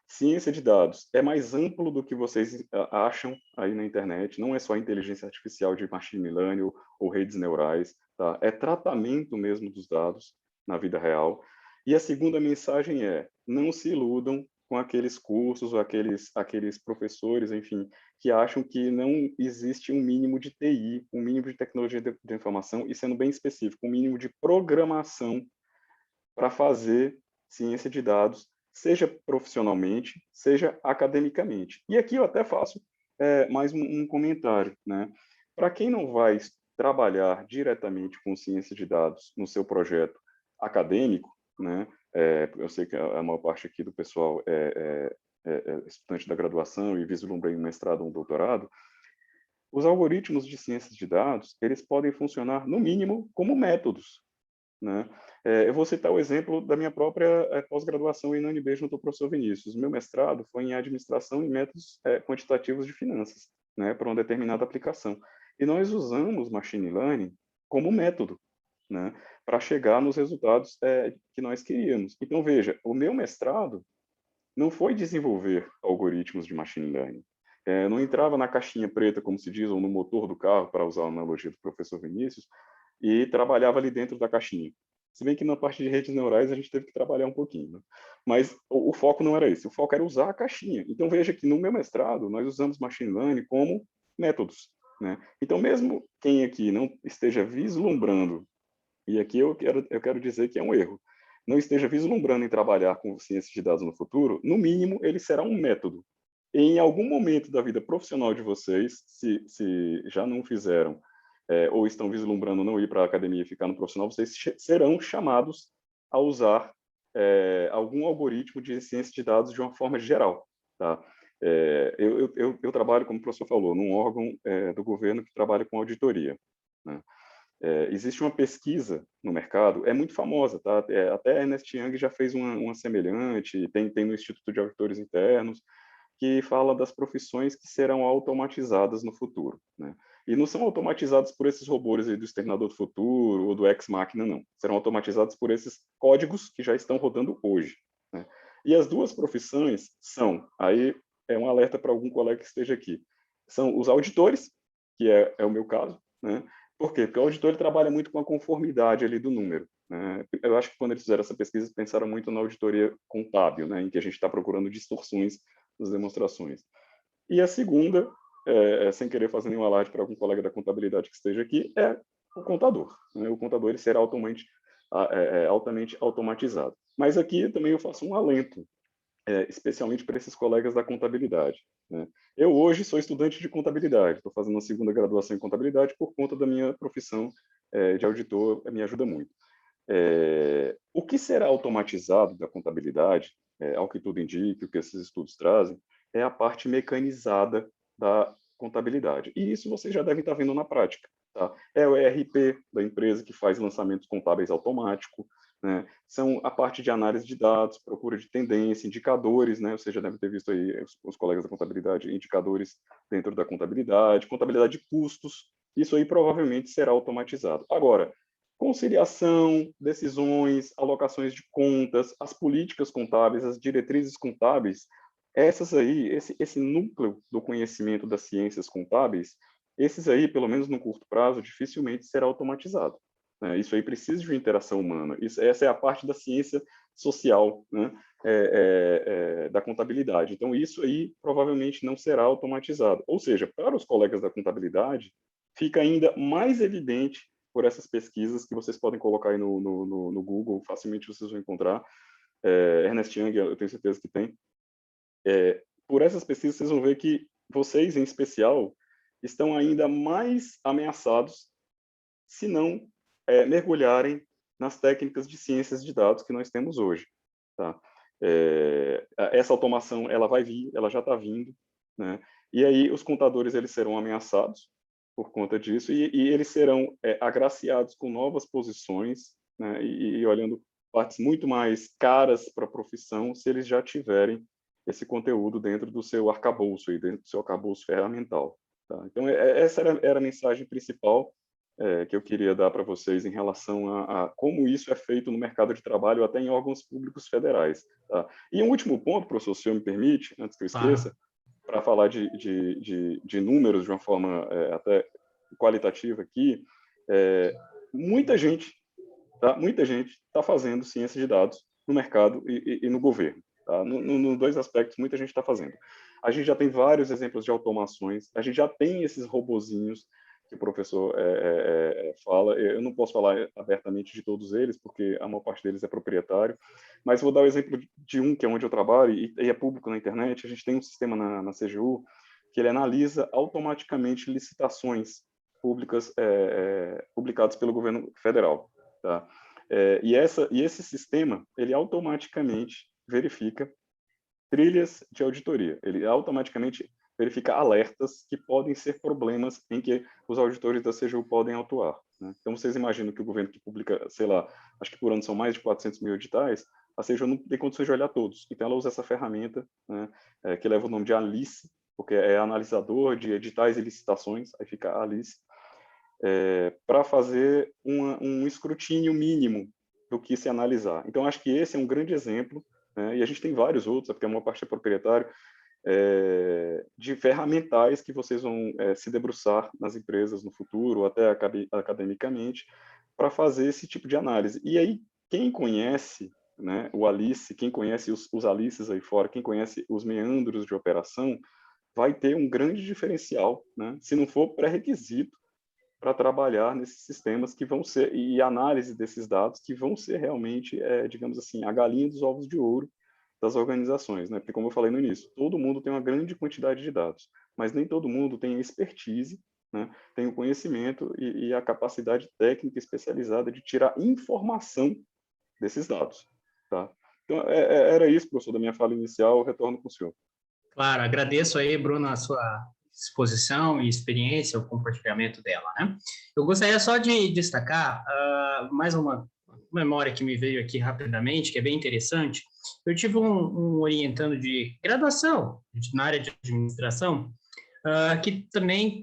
ciência de dados é mais amplo do que vocês acham aí na internet, não é só inteligência artificial de machine learning ou redes neurais, tá? É tratamento mesmo dos dados, na vida real. E a segunda mensagem é: não se iludam com aqueles cursos ou aqueles professores, enfim, que acham que não existe um mínimo de TI, um mínimo de tecnologia de informação, e sendo bem específico, um mínimo de programação para fazer ciência de dados, seja profissionalmente, seja academicamente. E aqui eu até faço mais um comentário, né? Para quem não vai trabalhar diretamente com ciência de dados no seu projeto acadêmico, né? Eu sei que a maior parte aqui do pessoal é estudante da graduação e vislumbra um mestrado ou um doutorado. Os algoritmos de ciências de dados, eles podem funcionar, no mínimo, como métodos, né? Eu vou citar o exemplo da minha própria pós-graduação em UNB junto ao professor Vinícius. Meu mestrado foi em administração e métodos quantitativos de finanças, né, para uma determinada aplicação. E nós usamos machine learning como método, né, para chegar nos resultados que nós queríamos. Então, veja, o meu mestrado não foi desenvolver algoritmos de machine learning. Não entrava na caixinha preta, como se diz, ou no motor do carro, para usar a analogia do professor Vinícius, e trabalhava ali dentro da caixinha. Se bem que na parte de redes neurais a gente teve que trabalhar um pouquinho, né? Mas o foco não era esse, o foco era usar a caixinha. Então veja que no meu mestrado nós usamos machine learning como métodos, né? Então mesmo quem aqui não esteja vislumbrando, e aqui eu quero dizer que é um erro, não esteja vislumbrando em trabalhar com ciência de dados no futuro, no mínimo ele será um método. E em algum momento da vida profissional de vocês, se já não fizeram ou estão vislumbrando não ir para a academia e ficar no profissional, vocês serão chamados a usar algum algoritmo de ciência de dados de uma forma geral. Tá? Eu trabalho, como o professor falou, num órgão do governo que trabalha com auditoria, né? Existe uma pesquisa no mercado, é muito famosa, tá? Até a Ernst Young já fez uma semelhante, tem no Instituto de Auditores Internos, que fala das profissões que serão automatizadas no futuro, né? E não são automatizadas por esses robôs aí do Exterminador do Futuro ou do Ex Machina, não. Serão automatizadas por esses códigos que já estão rodando hoje, né? E as duas profissões são, aí é um alerta para algum colega que esteja aqui, são os auditores, que é o meu caso, né? Por quê? Porque o auditor ele trabalha muito com a conformidade ali do número, né? Eu acho que quando eles fizeram essa pesquisa, eles pensaram muito na auditoria contábil, né? Em que a gente está procurando distorções das demonstrações. E a segunda, sem querer fazer nenhum alarde para algum colega da contabilidade que esteja aqui, é o contador, né? O contador ele será altamente automatizado. Mas aqui também eu faço um alento, especialmente para esses colegas da contabilidade, né? Eu hoje sou estudante de contabilidade, estou fazendo uma segunda graduação em contabilidade por conta da minha profissão de auditor, me ajuda muito. O que será automatizado da contabilidade, ao que tudo indica, o que esses estudos trazem, é a parte mecanizada da contabilidade. E isso vocês já devem estar vendo na prática. Tá? É o ERP da empresa que faz lançamentos contábeis automático, né? São a parte de análise de dados, procura de tendência, indicadores, né? Você já deve ter visto aí os colegas da contabilidade, indicadores dentro da contabilidade de custos, isso aí provavelmente será automatizado. Agora, conciliação, decisões, alocações de contas, as políticas contábeis, as diretrizes contábeis, essas aí, esse núcleo do conhecimento das ciências contábeis, esses aí, pelo menos no curto prazo, dificilmente será automatizado. Isso aí precisa de uma interação humana. Essa é a parte da ciência social, né? Da contabilidade. Então, isso aí provavelmente não será automatizado. Ou seja, para os colegas da contabilidade, fica ainda mais evidente por essas pesquisas que vocês podem colocar aí no Google, facilmente vocês vão encontrar. Ernst Young, eu tenho certeza que tem. Por essas pesquisas, vocês vão ver que vocês, em especial, estão ainda mais ameaçados se não mergulharem nas técnicas de ciências de dados que nós temos hoje. Tá? Essa automação ela vai vir, ela já está vindo, né? E aí os contadores eles serão ameaçados por conta disso e eles serão agraciados com novas posições, né? E olhando partes muito mais caras para a profissão se eles já tiverem esse conteúdo dentro do seu arcabouço, aí, dentro do seu arcabouço ferramental. Tá? Então, essa era a mensagem principal que eu queria dar para vocês em relação a como isso é feito no mercado de trabalho, até em órgãos públicos federais. Tá? E um último ponto, professor, se o senhor me permite, antes que eu esqueça, para falar de números de uma forma até qualitativa aqui, muita gente tá? Muita gente está fazendo ciência de dados no mercado e no governo. Tá? Nos dois aspectos, muita gente está fazendo. A gente já tem vários exemplos de automações, a gente já tem esses robozinhos que o professor fala. Eu não posso falar abertamente de todos eles, porque a maior parte deles é proprietário, mas vou dar o exemplo de um, que é onde eu trabalho, e é público na internet. A gente tem um sistema na CGU que ele analisa automaticamente licitações públicas publicadas pelo governo federal. Tá? E esse sistema, ele automaticamente verifica trilhas de auditoria. Ele automaticamente verifica alertas que podem ser problemas em que os auditores da CGU podem atuar. Né? Então, vocês imaginam que o governo que publica, sei lá, acho que por ano são mais de 400 mil editais, a CGU não tem condições de olhar todos. Então, ela usa essa ferramenta, né, que leva o nome de Alice, porque é analisador de editais e licitações, aí fica Alice, para fazer um escrutínio mínimo do que se analisar. Então, acho que esse é um grande exemplo, né, e a gente tem vários outros, porque a maior parte é proprietário, de ferramentais que vocês vão se debruçar nas empresas no futuro, ou até academicamente, para fazer esse tipo de análise. E aí, quem conhece, né, o Alice, quem conhece os Alices aí fora, quem conhece os meandros de operação, vai ter um grande diferencial, né, se não for pré-requisito, para trabalhar nesses sistemas que vão ser, e análise desses dados que vão ser realmente, digamos assim, a galinha dos ovos de ouro das organizações, né? Porque, como eu falei no início, todo mundo tem uma grande quantidade de dados, mas nem todo mundo tem a expertise, né? Tem o conhecimento e a capacidade técnica especializada de tirar informação desses dados, tá? Então, era isso, professor, da minha fala inicial. Eu retorno com o senhor. Claro, agradeço aí, Bruno, a sua exposição e experiência, o compartilhamento dela, né? Eu gostaria só de destacar mais uma memória que me veio aqui rapidamente, que é bem interessante. Eu tive um orientando de graduação na área de administração, que também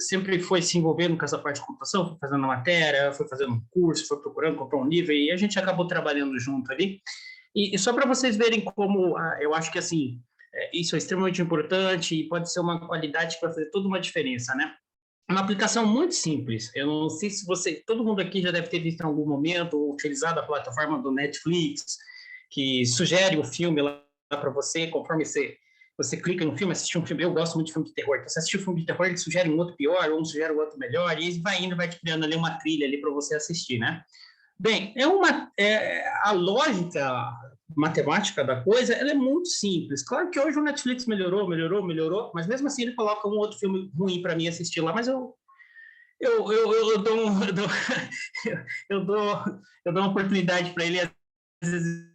sempre foi se envolvendo com essa parte de computação, foi fazendo matéria, foi fazendo um curso, foi procurando, comprou um livro, e a gente acabou trabalhando junto ali. E só para vocês verem como eu acho que assim, isso é extremamente importante e pode ser uma qualidade que vai fazer toda uma diferença, né? Uma aplicação muito simples. Eu não sei se todo mundo aqui já deve ter visto em algum momento ou utilizado a plataforma do Netflix, que sugere o filme lá para você, conforme você clica no filme, assistir um filme. Eu gosto muito de filme de terror. Então, você assistir um filme de terror, ele sugere um outro pior, ou um sugere um outro melhor, e vai indo, vai te criando ali uma trilha ali para você assistir, né? Bem, a lógica matemática da coisa, ela é muito simples. Claro que hoje o Netflix melhorou, mas mesmo assim ele coloca um outro filme ruim para mim assistir lá, mas eu dou uma oportunidade para ele, às vezes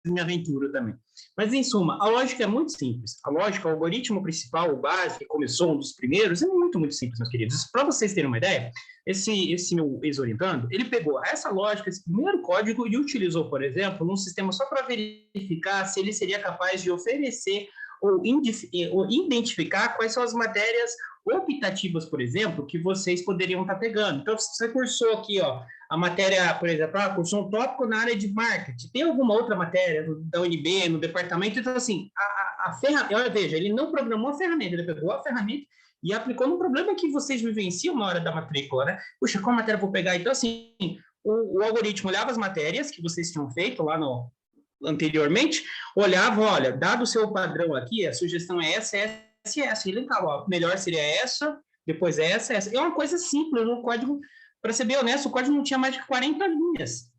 me aventuro também. Mas, em suma, a lógica é muito simples. A lógica, o algoritmo principal, o básico, que começou um dos primeiros, é muito, muito simples, meus queridos. Para vocês terem uma ideia, esse meu ex-orientando, ele pegou essa lógica, esse primeiro código, e utilizou, por exemplo, num sistema só para verificar se ele seria capaz de oferecer ou identificar quais são as matérias optativas, por exemplo, que vocês poderiam estar pegando. Então, se você cursou aqui, a matéria, por exemplo, cursou um tópico na área de marketing, tem alguma outra matéria da UNB, no departamento? Então, assim, a ferramenta, veja, ele não programou a ferramenta, ele pegou a ferramenta e aplicou num problema que vocês vivenciam na hora da matrícula, né? Puxa, qual matéria eu vou pegar? Então, assim, o algoritmo olhava as matérias que vocês tinham feito lá anteriormente, olhava, olha, dado o seu padrão aqui, a sugestão é essa, e elencava, melhor seria essa, depois essa. É uma coisa simples, o código, para ser bem honesto, o código não tinha mais de 40 linhas.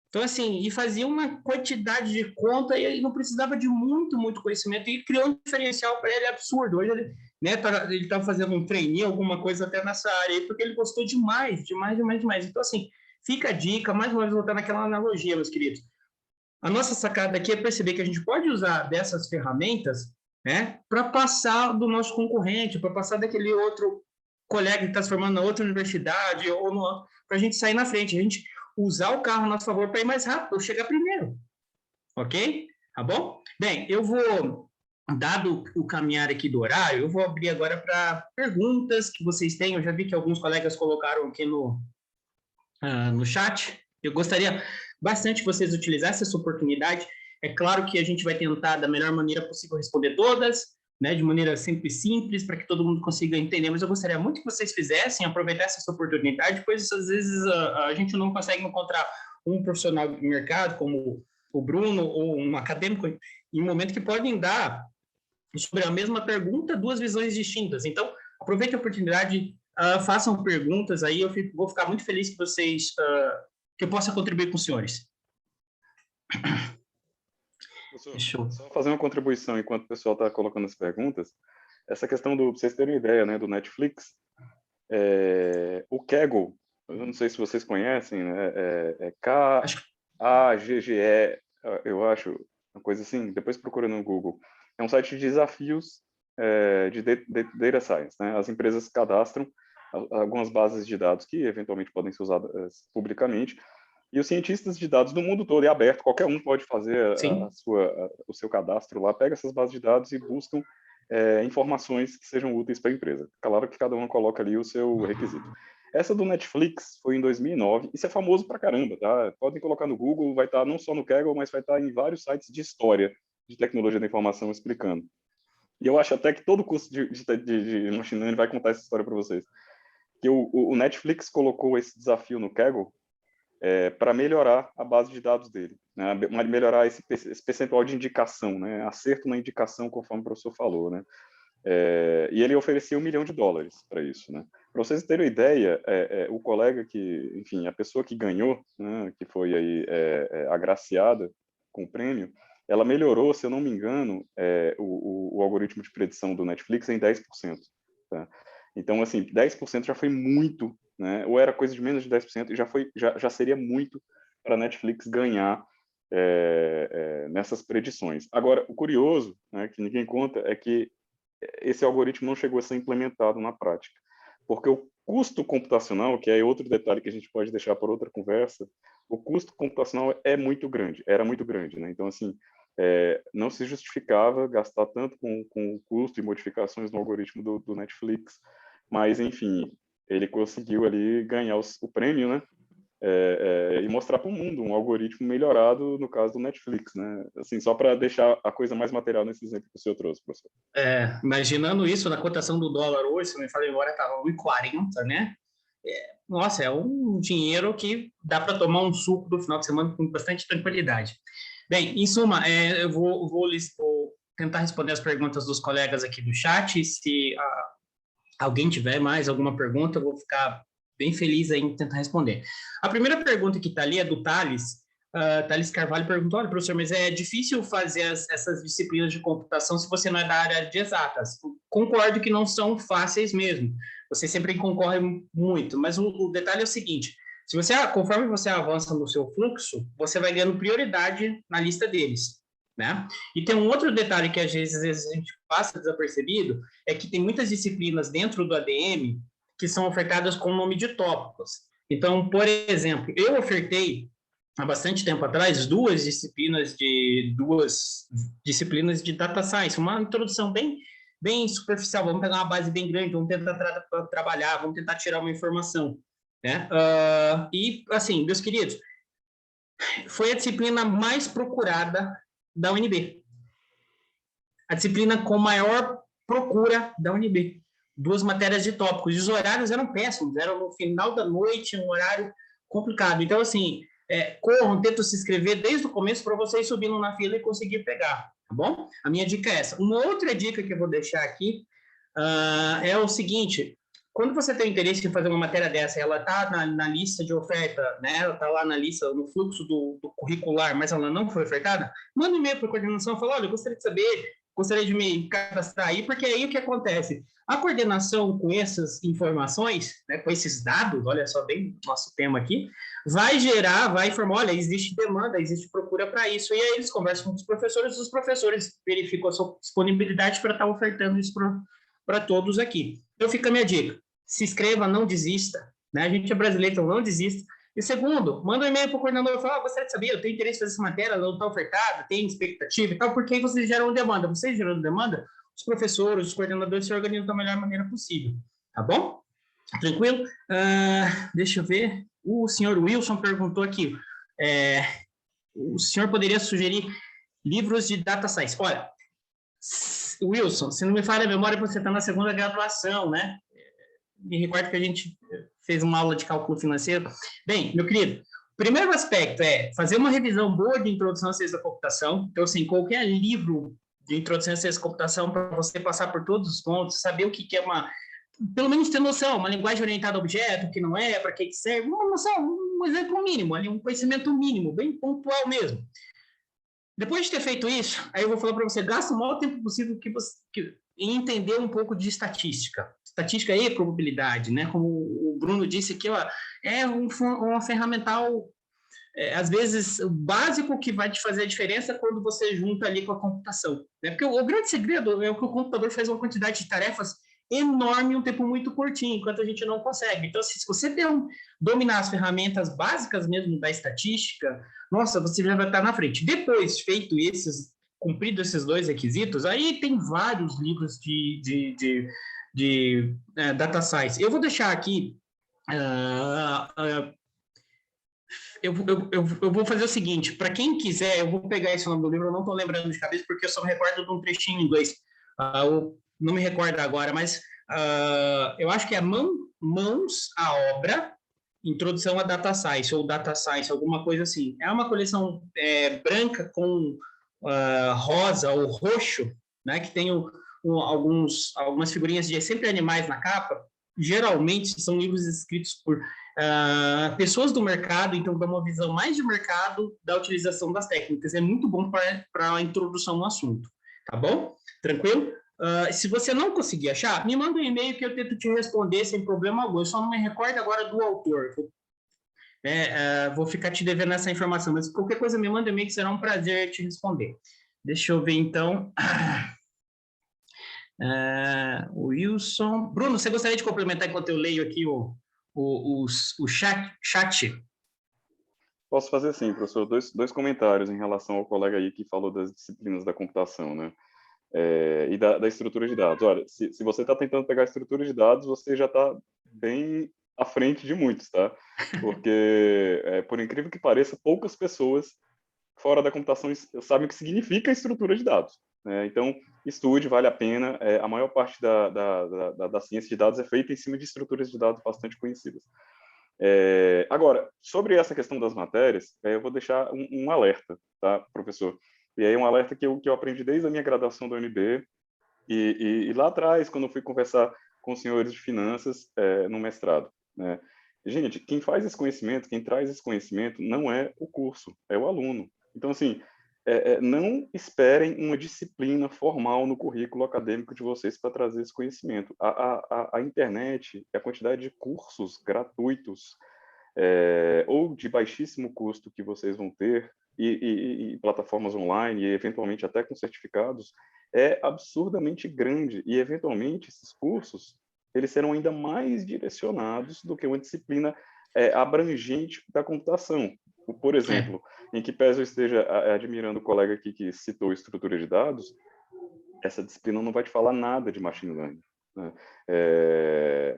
Então, assim, e fazia uma quantidade de conta e não precisava de muito, muito conhecimento, e criou um diferencial para ele absurdo. Hoje ele, né, ele tá fazendo um trainee, alguma coisa até nessa área aí, porque ele gostou demais. Então, assim, fica a dica, mais uma vez voltando naquela analogia, meus queridos. A nossa sacada aqui é perceber que a gente pode usar dessas ferramentas, né, para passar do nosso concorrente, para passar daquele outro colega que está se formando na outra universidade, ou para a gente sair na frente, a gente usar o carro a nosso favor para ir mais rápido, ou chegar primeiro. Ok? Tá bom? Bem, eu vou, dado o caminhar aqui do horário, eu vou abrir agora para perguntas que vocês têm. Eu já vi que alguns colegas colocaram aqui no chat. Eu gostaria bastante que vocês utilizassem essa oportunidade. É claro que a gente vai tentar, da melhor maneira possível, responder todas, né, de maneira sempre simples, para que todo mundo consiga entender, mas eu gostaria muito que vocês fizessem, aproveitassem essa oportunidade, pois às vezes a gente não consegue encontrar um profissional de mercado, como o Bruno, ou um acadêmico, em um momento que podem dar, sobre a mesma pergunta, duas visões distintas. Então, aproveite a oportunidade, façam perguntas aí, vou ficar muito feliz que vocês, que eu possa contribuir com os senhores. Professor, só fazer uma contribuição enquanto o pessoal está colocando as perguntas. Essa questão para vocês terem ideia, né, do Netflix, o Kaggle, eu não sei se vocês conhecem, né, Kagge, eu acho, uma coisa assim, depois procura no Google. É um site de desafios de data science, né? As empresas cadastram algumas bases de dados que eventualmente podem ser usadas publicamente, e os cientistas de dados do mundo todo, é aberto, qualquer um pode fazer o seu cadastro lá, pega essas bases de dados e buscam informações que sejam úteis para a empresa. Claro que cada um coloca ali o seu requisito. Essa do Netflix foi em 2009, isso é famoso pra caramba, tá? Podem colocar no Google, vai estar não só no Kaggle, mas vai estar em vários sites de história de tecnologia da informação explicando. E eu acho até que todo curso de machine learning vai contar essa história para vocês. Que o Netflix colocou esse desafio no Kaggle para melhorar a base de dados dele, né? Melhorar esse percentual de indicação, né? Acerto na indicação, conforme o professor falou, né? E ele oferecia $1 milhão para isso, né? Para vocês terem uma ideia, o colega enfim, a pessoa que ganhou, né, que foi aí agraciada com o prêmio, ela melhorou, se eu não me engano, o algoritmo de predição do Netflix em 10%. Tá? Então, assim, 10% já foi muito, né? Ou era coisa de menos de 10%, e já seria muito para a Netflix ganhar nessas predições. Agora, o curioso, né, que ninguém conta, é que esse algoritmo não chegou a ser implementado na prática, porque o custo computacional, que é outro detalhe que a gente pode deixar por outra conversa, o custo computacional era muito grande, né? Então, assim, não se justificava gastar tanto com o custo e modificações no algoritmo do Netflix, mas, enfim, ele conseguiu ali ganhar o prêmio, né? E mostrar para o mundo um algoritmo melhorado no caso do Netflix, né? Assim, só para deixar a coisa mais material nesse exemplo que o senhor trouxe, professor. Imaginando isso, na cotação do dólar hoje, se não me falei agora, estava 1,40, né? Nossa, é um dinheiro que dá para tomar um suco do final de semana com bastante tranquilidade. Bem, em suma, eu vou tentar responder as perguntas dos colegas aqui do chat. Se alguém tiver mais alguma pergunta, eu vou ficar bem feliz em tentar responder. A primeira pergunta que está ali é do Thales. Thales Carvalho perguntou: olha, professor, mas é difícil fazer essas disciplinas de computação se você não é da área de exatas. Concordo que não são fáceis mesmo. Você sempre concorre muito, mas o detalhe é o seguinte: conforme você avança no seu fluxo, você vai ganhando prioridade na lista deles, né? E tem um outro detalhe que às vezes a gente passa desapercebido, é que tem muitas disciplinas dentro do ADM que são ofertadas com o nome de tópicos. Então, por exemplo, eu ofertei há bastante tempo atrás duas disciplinas de data science, uma introdução bem superficial. Vamos pegar uma base bem grande, vamos tentar trabalhar, vamos tentar tirar uma informação, né? E assim, meus queridos, foi a disciplina mais procurada da UNB, a disciplina com maior procura da UNB. 2 matérias de tópicos, e os horários eram péssimos, eram no final da noite, um horário complicado. Então, assim, corram, tentam se inscrever desde o começo para vocês subindo na fila e conseguir pegar, tá bom? A minha dica é essa. Uma outra dica que eu vou deixar aqui é o seguinte: quando você tem interesse em fazer uma matéria dessa, ela está na lista de oferta, né? Ela está lá na lista, no fluxo do curricular, mas ela não foi ofertada, manda um e-mail para a coordenação e fala: olha, eu gostaria de me cadastrar aí, porque aí o que acontece? A coordenação com essas informações, né, com esses dados, olha só bem nosso tema aqui, vai informar, olha, existe demanda, existe procura para isso, e aí eles conversam com os professores verificam a sua disponibilidade para estar ofertando isso para todos aqui. Então fica a minha dica: se inscreva, não desista, né? A gente é brasileiro, então não desista. E segundo, manda um e-mail para o coordenador e fala: gostaria de saber, eu tenho interesse em fazer essa matéria, não está ofertada, tem expectativa e tal, porque vocês geram demanda. Vocês gerando demanda, os professores, os coordenadores se organizam da melhor maneira possível, tá bom? Tranquilo? Deixa eu ver. O senhor Wilson perguntou aqui: o senhor poderia sugerir livros de data science? Olha, Wilson, se não me falha a memória, você está na segunda graduação, né? Me recordo que a gente fez uma aula de cálculo financeiro. Bem, meu querido, o primeiro aspecto é fazer uma revisão boa de introdução à ciência da computação. Então, assim, qualquer livro de introdução à ciência da computação, para você passar por todos os pontos, saber o que é pelo menos ter noção, uma linguagem orientada a objeto, o que não é, para que serve, uma noção, um exemplo mínimo, ali, um conhecimento mínimo, bem pontual mesmo. Depois de ter feito isso, aí eu vou falar para você, gasta o maior tempo possível em entender um pouco de estatística. Estatística e probabilidade, né? Como o Bruno disse aqui, ó, é uma ferramental, às vezes, básico que vai te fazer a diferença quando você junta ali com a computação. Né? Porque o grande segredo é que o computador faz uma quantidade de tarefas enorme em um tempo muito curtinho, enquanto a gente não consegue. Então, se você dominar as ferramentas básicas mesmo da estatística, nossa, você já vai estar na frente. Depois, cumpridos esses dois requisitos, aí tem vários livros de data science. Eu vou deixar aqui... Eu vou fazer o seguinte, para quem quiser, eu vou pegar esse nome do livro, eu não estou lembrando de cabeça, porque eu só me recordo de um trechinho em inglês. Não me recordo agora, mas eu acho que é Mãos à Obra, Introdução a Data Science, ou Data Science, alguma coisa assim. É uma coleção branca com rosa ou roxo, né, que tem algumas figurinhas de sempre animais na capa. Geralmente são livros escritos por pessoas do mercado, então dá uma visão mais de mercado da utilização das técnicas. É muito bom para a introdução no assunto, tá bom? Tranquilo? Se você não conseguir achar, me manda um e-mail que eu tento te responder sem problema algum. Eu só não me recordo agora do autor. Vou ficar te devendo essa informação, mas qualquer coisa me manda um e-mail que será um prazer te responder. Deixa eu ver, então. Wilson. Bruno, você gostaria de complementar enquanto eu leio aqui o chat? Posso fazer sim, professor. Dois comentários em relação ao colega aí que falou das disciplinas da computação, né? E da estrutura de dados. Olha, se você está tentando pegar a estrutura de dados, você já está bem à frente de muitos, tá? Porque, por incrível que pareça, poucas pessoas fora da computação sabem o que significa a estrutura de dados. Né? Então, estude, vale a pena. A maior parte da ciência de dados é feita em cima de estruturas de dados bastante conhecidas. Agora, sobre essa questão das matérias, eu vou deixar um alerta, tá, professor? E aí um alerta que eu aprendi desde a minha graduação da UNB e lá atrás, quando eu fui conversar com os senhores de finanças no mestrado. Né? Gente, quem faz esse conhecimento, quem traz esse conhecimento, não é o curso, é o aluno. Então, assim, não esperem uma disciplina formal no currículo acadêmico de vocês para trazer esse conhecimento. A internet, a quantidade de cursos gratuitos ou de baixíssimo custo que vocês vão ter, e plataformas online, e eventualmente até com certificados, é absurdamente grande. E, eventualmente, esses cursos eles serão ainda mais direcionados do que uma disciplina abrangente da computação. Por exemplo, em que pese eu esteja admirando o colega aqui que citou estrutura de dados, essa disciplina não vai te falar nada de machine learning. Né?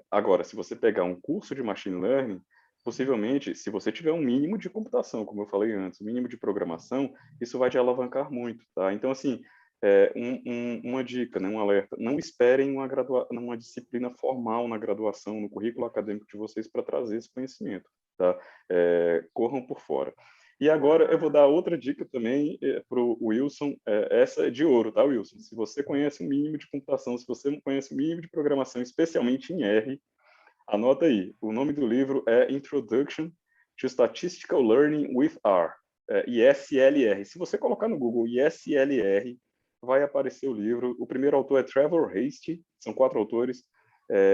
Agora, se você pegar um curso de machine learning, possivelmente, se você tiver um mínimo de computação, como eu falei antes, um mínimo de programação, isso vai te alavancar muito, tá? Então, assim, uma dica, né, um alerta, não esperem uma disciplina formal na graduação, no currículo acadêmico de vocês para trazer esse conhecimento, tá? Corram por fora. E agora eu vou dar outra dica também para o Wilson, essa é de ouro, tá, Wilson? Se você conhece o mínimo de computação, se você não conhece o mínimo de programação, especialmente em R, anota aí, o nome do livro é Introduction to Statistical Learning with R, ISLR. Se você colocar no Google ISLR, vai aparecer o livro. O primeiro autor é Trevor Hasty, são 4 autores.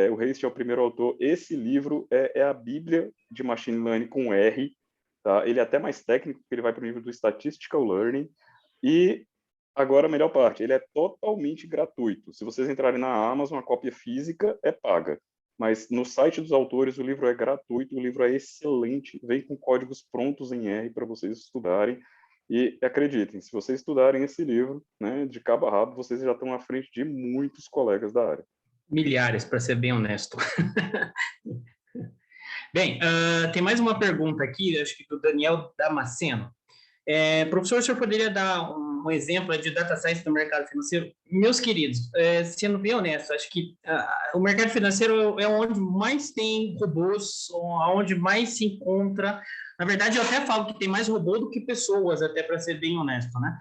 O Hasty é o primeiro autor. Esse livro é a bíblia de Machine Learning com R. Tá? Ele é até mais técnico, porque ele vai para o nível do Statistical Learning. E agora a melhor parte, ele é totalmente gratuito. Se vocês entrarem na Amazon, a cópia física é paga. Mas no site dos autores o livro é gratuito, o livro é excelente, vem com códigos prontos em R para vocês estudarem. E acreditem, se vocês estudarem esse livro, né, de cabo a rabo, vocês já estão à frente de muitos colegas da área. Milhares, para ser bem honesto. Bem, tem mais uma pergunta aqui, acho que do Daniel Damasceno. Professor, o senhor poderia dar um exemplo de data science no mercado financeiro? Meus queridos, sendo bem honesto, acho que o mercado financeiro é onde mais tem robôs, onde mais se encontra. Na verdade, eu até falo que tem mais robô do que pessoas, até para ser bem honesto, né?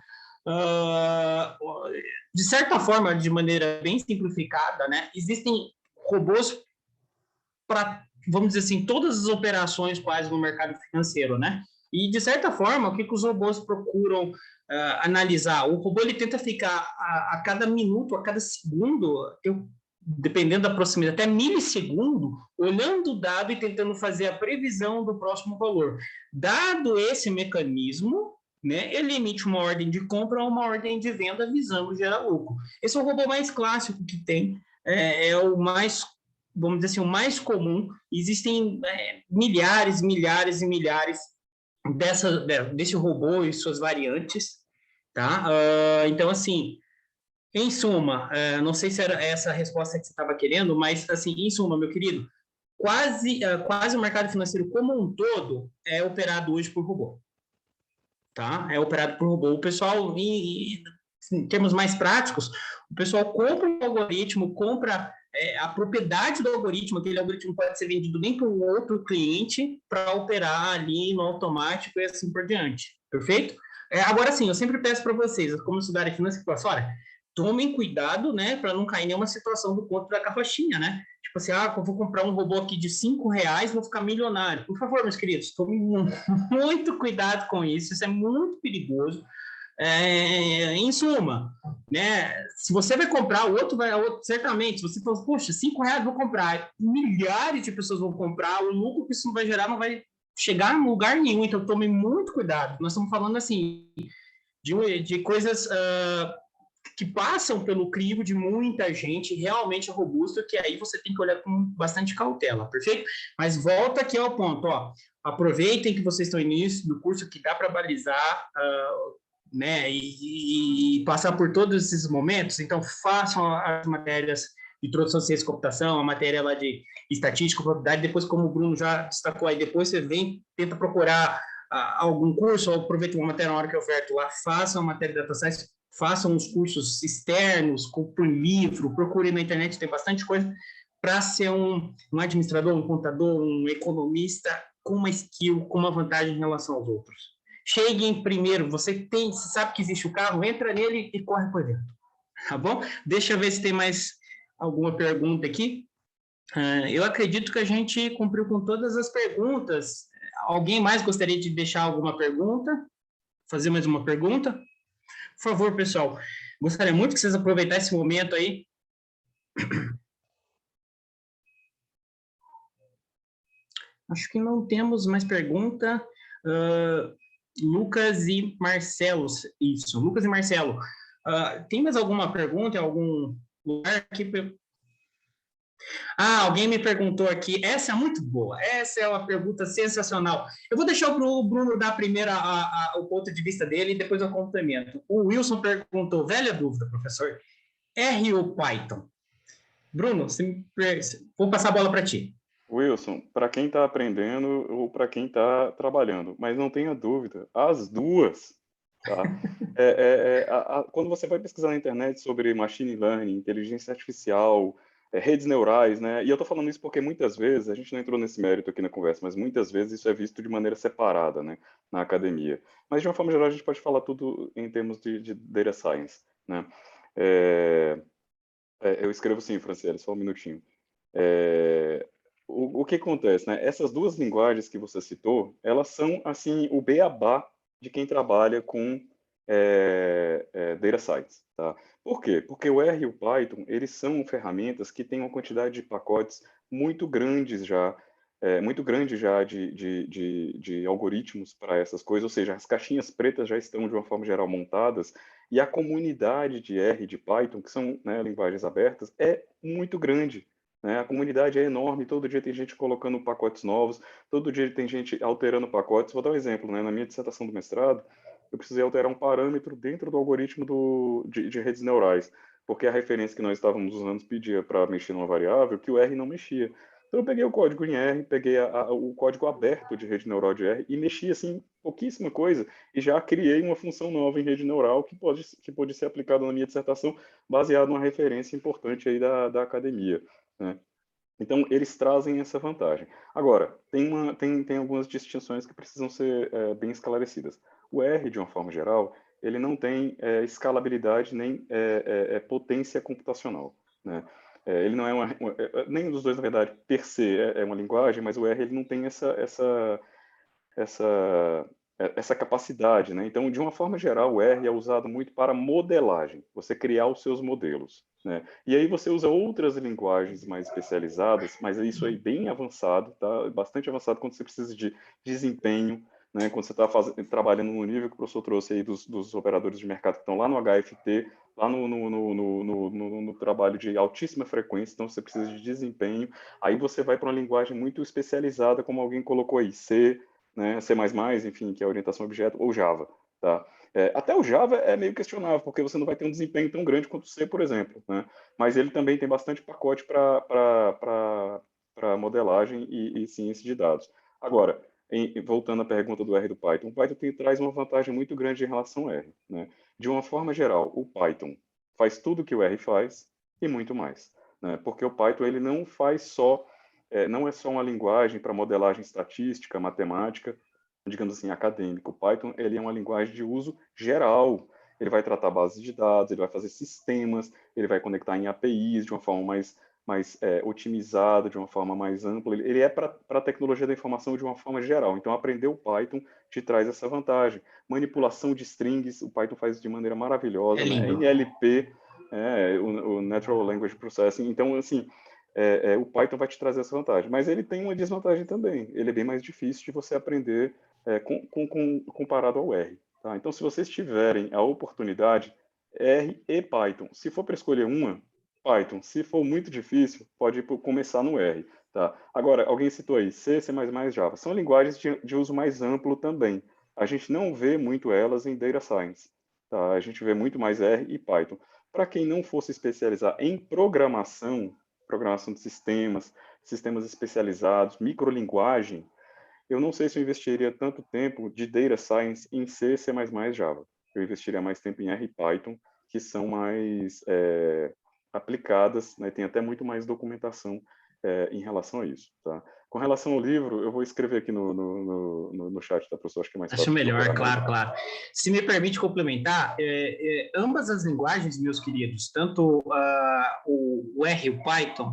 De certa forma, de maneira bem simplificada, né? Existem robôs para, vamos dizer assim, todas as operações quase no mercado financeiro, né? E, de certa forma, o que os robôs procuram analisar? O robô ele tenta ficar a cada minuto, a cada segundo, dependendo da proximidade, até milissegundo, olhando o dado e tentando fazer a previsão do próximo valor. Dado esse mecanismo, né, ele emite uma ordem de compra ou uma ordem de venda visando gerar lucro. Esse é o robô mais clássico que tem, é o mais, vamos dizer assim, o mais comum. Existem milhares e milhares desse robô e suas variantes, tá? Então, assim, em suma, não sei se era essa a resposta que você estava querendo, mas, assim, em suma, meu querido, quase o mercado financeiro como um todo é operado hoje por robô, tá? É operado por robô. O pessoal, em termos mais práticos, o pessoal compra um algoritmo, compra a propriedade do algoritmo, aquele algoritmo pode ser vendido nem para um outro cliente para operar ali no automático e assim por diante. Perfeito? Agora sim, eu sempre peço para vocês, como estudarem finanças, olha, tomem cuidado, né, para não cair em nenhuma situação do conto da carrochinha, né? Tipo assim, eu vou comprar um robô aqui de R$5, vou ficar milionário. Por favor, meus queridos, tomem muito cuidado com isso é muito perigoso. Em suma, né? Se você vai comprar, o outro certamente. Se você fala, poxa, R$5 vou comprar, milhares de pessoas vão comprar, o lucro que isso vai gerar não vai chegar em lugar nenhum. Então, tome muito cuidado. Nós estamos falando assim de coisas que passam pelo crivo de muita gente realmente robusta, que aí você tem que olhar com bastante cautela, perfeito? Mas volta aqui ao ponto, ó. Aproveitem que vocês estão no início do curso, que dá para balizar, né, e passar por todos esses momentos. Então, façam as matérias de introdução à ciência e computação, a matéria lá de estatística, probabilidade, depois, como o Bruno já destacou aí, depois você vem, tenta procurar algum curso, ou aproveita uma matéria na hora que eu oferto lá, façam a matéria de data science, façam os cursos externos, comprem livro, procurem na internet, tem bastante coisa, para ser um administrador, um contador, um economista com uma skill, com uma vantagem em relação aos outros. Chegue em primeiro, você sabe que existe o carro, entra nele e corre por dentro, tá bom? Deixa eu ver se tem mais alguma pergunta aqui. Eu acredito que a gente cumpriu com todas as perguntas. Alguém mais gostaria de deixar alguma pergunta? Fazer mais uma pergunta? Por favor, pessoal, gostaria muito que vocês aproveitassem esse momento aí. Acho que não temos mais pergunta. Lucas e Marcelo, isso, Lucas e Marcelo. Tem mais alguma pergunta em algum lugar aqui? Alguém me perguntou aqui, essa é muito boa, essa é uma pergunta sensacional. Eu vou deixar para o Bruno dar primeiro o ponto de vista dele e depois eu complemento. O Wilson perguntou, velha dúvida, professor, R ou Python? Bruno, vou passar a bola para ti. Wilson, para quem está aprendendo ou para quem está trabalhando, mas não tenha dúvida, as duas, tá? Quando você vai pesquisar na internet sobre machine learning, inteligência artificial, redes neurais, né? E eu estou falando isso porque muitas vezes, a gente não entrou nesse mérito aqui na conversa, mas muitas vezes isso é visto de maneira separada, né? Na academia. Mas de uma forma geral, a gente pode falar tudo em termos de data science, né? Eu escrevo sim, Franciele, só um minutinho. O que acontece, né? Essas duas linguagens que você citou, elas são, assim, o beabá de quem trabalha com data science, tá? Por quê? Porque o R e o Python, eles são ferramentas que têm uma quantidade de pacotes muito grandes já, muito grande já de algoritmos para essas coisas, ou seja, as caixinhas pretas já estão, de uma forma geral, montadas, e a comunidade de R e de Python, que são, né, linguagens abertas, é muito grande. A comunidade é enorme, todo dia tem gente colocando pacotes novos, todo dia tem gente alterando pacotes. Vou dar um exemplo, né? Na minha dissertação do mestrado, eu precisei alterar um parâmetro dentro do algoritmo de redes neurais, porque a referência que nós estávamos usando pedia para mexer numa variável que o R não mexia. Então, eu peguei o código em R, peguei o código aberto de rede neural de R e mexi, assim, pouquíssima coisa, e já criei uma função nova em rede neural que pode ser aplicada na minha dissertação, baseado numa referência importante aí da academia, né? Então, eles trazem essa vantagem. Agora, tem algumas distinções que precisam ser bem esclarecidas. O R, de uma forma geral, ele não tem escalabilidade nem potência computacional, né? Ele não é nem dos dois, na verdade, per se é uma linguagem, mas o R ele não tem essa capacidade, né? Então, de uma forma geral, o R é usado muito para modelagem, você criar os seus modelos, né? E aí você usa outras linguagens mais especializadas, mas isso aí bem avançado, tá? Bastante avançado quando você precisa de desempenho, né? Quando você está trabalhando no nível que o professor trouxe aí dos operadores de mercado que estão lá no HFT, lá no trabalho de altíssima frequência, então você precisa de desempenho, aí você vai para uma linguagem muito especializada, como alguém colocou aí, C, né, C++, enfim, que é orientação a objeto, ou Java, tá? Até o Java é meio questionável, porque você não vai ter um desempenho tão grande quanto o C, por exemplo, né? Mas ele também tem bastante pacote para modelagem e ciência de dados. Agora, voltando à pergunta do R do Python, o Python traz uma vantagem muito grande em relação ao R, né? De uma forma geral, o Python faz tudo que o R faz e muito mais, né? Porque o Python ele não faz só não é só uma linguagem para modelagem estatística, matemática, digamos assim, acadêmica. O Python ele é uma linguagem de uso geral. Ele vai tratar bases de dados, ele vai fazer sistemas, ele vai conectar em APIs de uma forma mais otimizada, de uma forma mais ampla. Ele é para a tecnologia da informação de uma forma geral. Então, aprender o Python te traz essa vantagem. Manipulação de strings, o Python faz de maneira maravilhosa, né? NLP, o Natural Language Processing. Então, assim, o Python vai te trazer essa vantagem, mas ele tem uma desvantagem também. Ele é bem mais difícil de você aprender comparado ao R. Tá? Então, se vocês tiverem a oportunidade, R e Python. Se for para escolher uma, Python. Se for muito difícil, pode começar no R. Tá? Agora, alguém citou aí C, C++, Java. São linguagens de uso mais amplo também. A gente não vê muito elas em Data Science. Tá? A gente vê muito mais R e Python. Para quem não fosse especializar em programação de sistemas especializados, microlinguagem, eu não sei se eu investiria tanto tempo de Data Science em C, C++, Java. Eu investiria mais tempo em R e Python, que são mais aplicadas, né? Tem até muito mais documentação em relação a isso. Tá? Com relação ao livro, eu vou escrever aqui no chat, tá, professor? Acho que é mais fácil. Acho melhor, claro. Se me permite complementar, ambas as linguagens, meus queridos, tanto o R e o Python,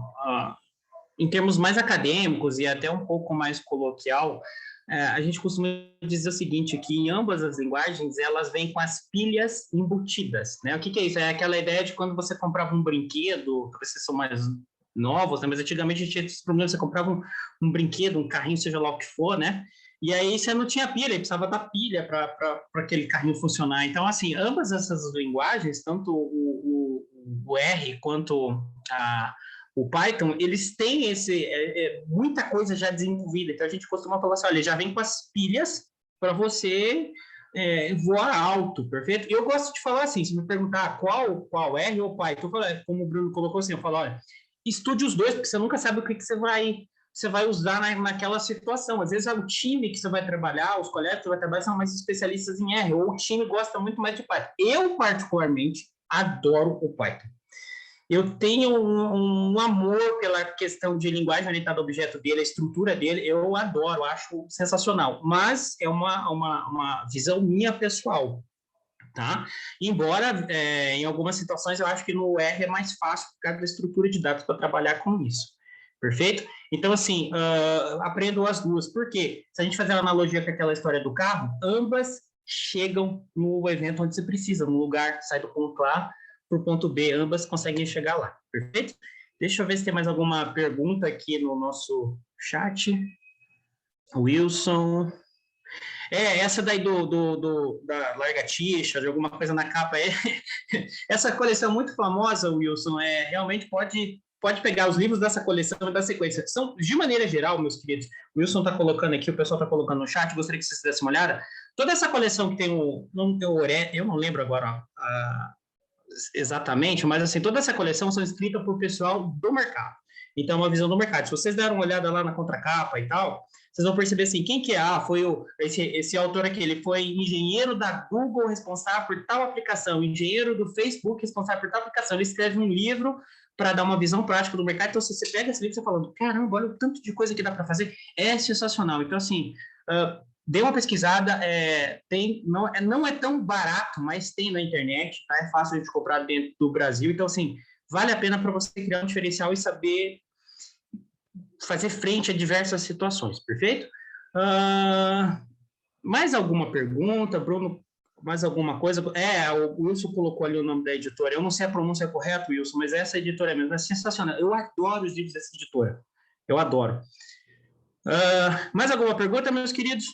em termos mais acadêmicos e até um pouco mais coloquial, a gente costuma dizer o seguinte, que em ambas as linguagens, elas vêm com as pilhas embutidas, né? O que é isso? É aquela ideia de quando você comprava um brinquedo, que vocês são mais novos, né? Mas antigamente a gente tinha esses problemas, você comprava um brinquedo, um carrinho, seja lá o que for, né? E aí você não tinha pilha, precisava da pilha para aquele carrinho funcionar. Então, assim, ambas essas linguagens, tanto o R quanto o Python, eles têm muita coisa já desenvolvida. Então, a gente costuma falar assim, olha, já vem com as pilhas para você voar alto, perfeito? Eu gosto de falar assim, se me perguntar qual R ou Python, eu falo, como o Bruno colocou assim, eu falo, olha, estude os dois, porque você nunca sabe o que você vai usar naquela situação. Às vezes, o time que você vai trabalhar, os colegas que você vai trabalhar são mais especialistas em R, ou o time gosta muito mais de Python. Eu, particularmente, adoro o Python. Eu tenho um amor pela questão de linguagem orientada ao objeto dele, a estrutura dele, eu adoro, acho sensacional. Mas é uma visão minha pessoal, tá? Embora, em algumas situações, eu acho que no R é mais fácil por causa da estrutura de dados para trabalhar com isso. Perfeito? Então, assim, aprendo as duas. Por quê? Se a gente fazer uma analogia com aquela história do carro, ambas chegam no evento onde você precisa, no lugar, sai do ponto A para o ponto B, ambas conseguem chegar lá. Perfeito? Deixa eu ver se tem mais alguma pergunta aqui no nosso chat. Wilson. Essa daí da lagartixa, de alguma coisa na capa. Essa coleção muito famosa, Wilson, realmente pode pegar os livros dessa coleção e da sequência. São, de maneira geral, meus queridos, o Wilson está colocando aqui, o pessoal está colocando no chat, gostaria que vocês dessem uma olhada. Toda essa coleção que tem eu não lembro agora exatamente, mas assim, toda essa coleção são escritas por pessoal do mercado. Então, é uma visão do mercado. Se vocês deram uma olhada lá na contracapa e tal, vocês vão perceber assim, quem que é? Foi esse autor aqui, ele foi engenheiro da Google responsável por tal aplicação, engenheiro do Facebook responsável por tal aplicação. Ele escreve um livro para dar uma visão prática do mercado. Então, se você pega esse livro, você falando, caramba, olha o tanto de coisa que dá para fazer, é sensacional. Então, assim, dê uma pesquisada, não é tão barato, mas tem na internet, tá? É fácil de comprar dentro do Brasil. Então, assim, vale a pena para você criar um diferencial e saber fazer frente a diversas situações, perfeito? Mais alguma pergunta, Bruno? Mais alguma coisa? O Wilson colocou ali o nome da editora. Eu não sei a pronúncia correta, Wilson, mas essa editora mesmo é sensacional. Eu adoro os livros dessa editora. Eu adoro. Mais alguma pergunta, meus queridos?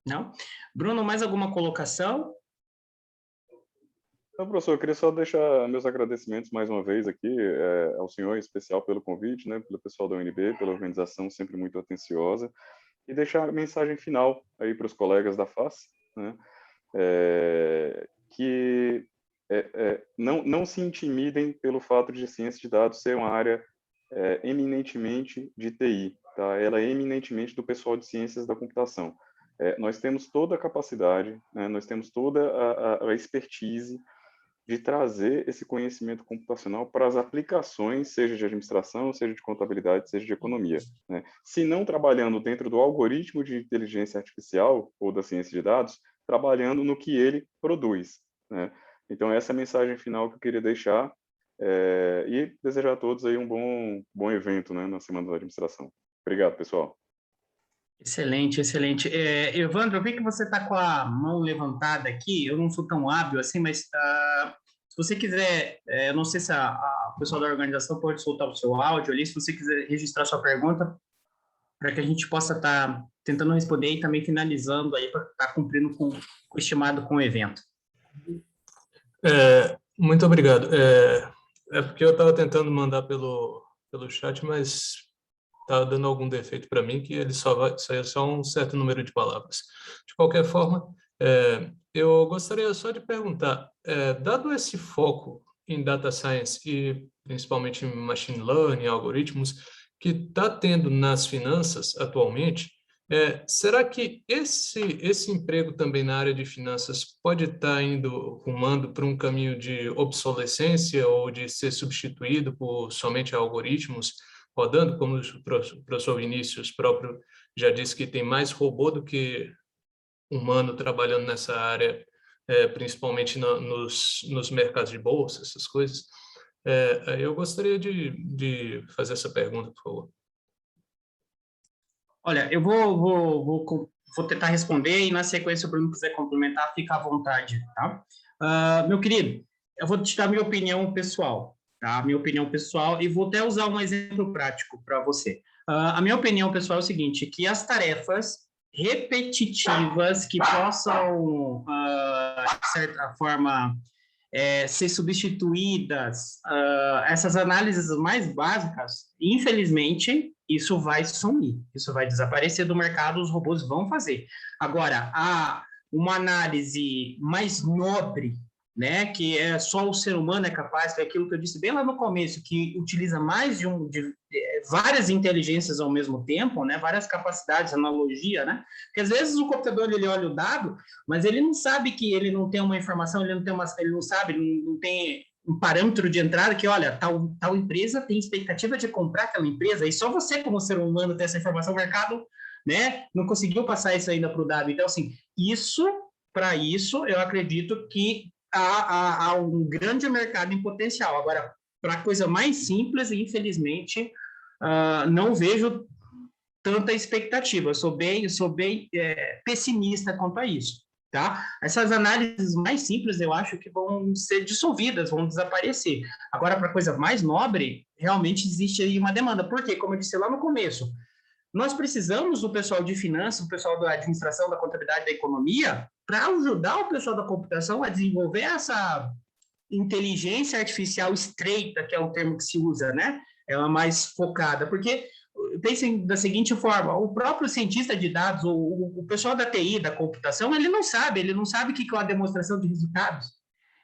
Não? Bruno, mais alguma colocação? Então, professor, eu queria só deixar meus agradecimentos mais uma vez aqui ao senhor, em especial pelo convite, né, pelo pessoal da UNB, pela organização sempre muito atenciosa, e deixar a mensagem final aí para os colegas da FACE, né, que não se intimidem pelo fato de ciência de dados ser uma área eminentemente de TI, tá? Ela é eminentemente do pessoal de ciências da computação. Nós temos toda a capacidade, né, nós temos toda a expertise de trazer esse conhecimento computacional para as aplicações, seja de administração, seja de contabilidade, seja de economia, né? Se não trabalhando dentro do algoritmo de inteligência artificial ou da ciência de dados, trabalhando no que ele produz, né? Então, essa é a mensagem final que eu queria deixar e desejar a todos aí um bom evento, né, na Semana da Administração. Obrigado, pessoal. Excelente, excelente. Evandro, eu vi que você está com a mão levantada aqui, eu não sou tão hábil assim, mas se você quiser, eu não sei se o pessoal da organização pode soltar o seu áudio ali, se você quiser registrar sua pergunta, para que a gente possa estar tentando responder e também finalizando aí para estar cumprindo com o estimado com o evento. Muito obrigado. Porque eu estava tentando mandar pelo chat, mas está dando algum defeito para mim, que ele só é só um certo número de palavras. De qualquer forma, eu gostaria só de perguntar, dado esse foco em data science e principalmente em machine learning, algoritmos, que está tendo nas finanças atualmente, será que esse emprego também na área de finanças pode estar rumando para um caminho de obsolescência ou de ser substituído por somente algoritmos rodando, como o professor Vinícius próprio já disse que tem mais robô do que humano trabalhando nessa área, principalmente nos mercados de bolsa, essas coisas. Eu gostaria de fazer essa pergunta, por favor. Olha, eu vou tentar responder e, na sequência, se o Bruno quiser complementar, fica à vontade, tá? Meu querido, eu vou te dar minha opinião pessoal, tá? Minha opinião pessoal, e vou até usar um exemplo prático para você. A minha opinião pessoal é o seguinte, que as tarefas repetitivas que possam, de certa forma, ser substituídas, essas análises mais básicas, infelizmente, isso vai sumir, isso vai desaparecer do mercado, os robôs vão fazer. Agora, uma análise mais nobre, né, que só o ser humano é capaz, que é aquilo que eu disse bem lá no começo, que utiliza mais de várias inteligências ao mesmo tempo, né, várias capacidades, analogia, né, porque às vezes o computador ele olha o dado, mas ele não sabe que ele não tem uma informação, ele não tem um parâmetro de entrada que, olha, tal empresa tem expectativa de comprar aquela empresa, e só você, como ser humano, tem essa informação, o mercado, né, não conseguiu passar isso ainda para o dado. Então, assim, para isso, eu acredito que há um grande mercado em potencial. Agora, para coisa mais simples, infelizmente, não vejo tanta expectativa. Sou bem pessimista quanto a isso. Tá? Essas análises mais simples, eu acho que vão ser dissolvidas, vão desaparecer. Agora, para coisa mais nobre, realmente existe aí uma demanda. Por quê? Como eu disse lá no começo, nós precisamos do pessoal de finanças, do pessoal da administração, da contabilidade, da economia, para ajudar o pessoal da computação a desenvolver essa inteligência artificial estreita, que é o termo que se usa, né? Ela mais focada, porque pensem da seguinte forma, o próprio cientista de dados, o pessoal da TI, da computação, ele não sabe o que é uma demonstração de resultados,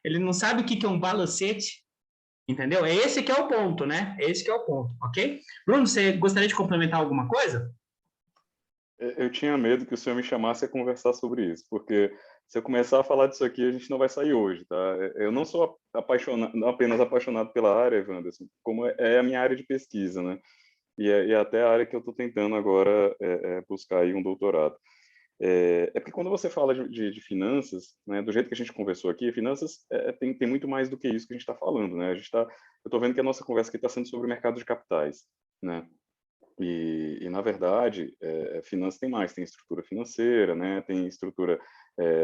ele não sabe o que é um balancete, entendeu? É esse que é o ponto, né? Esse que é o ponto, ok? Bruno, você gostaria de complementar alguma coisa? Eu tinha medo que o senhor me chamasse a conversar sobre isso, porque se eu começar a falar disso aqui, a gente não vai sair hoje, tá? Eu não sou apaixonado, não apenas apaixonado pela área, Wanderson, como é a minha área de pesquisa, né? E até a área que eu estou tentando agora buscar aí um doutorado. Porque quando você fala de finanças, né, do jeito que a gente conversou aqui, finanças tem muito mais do que isso que a gente está falando, né? Eu estou vendo que a nossa conversa aqui está sendo sobre o mercado de capitais, né? E na verdade, finanças tem mais, tem estrutura financeira, né? Tem estrutura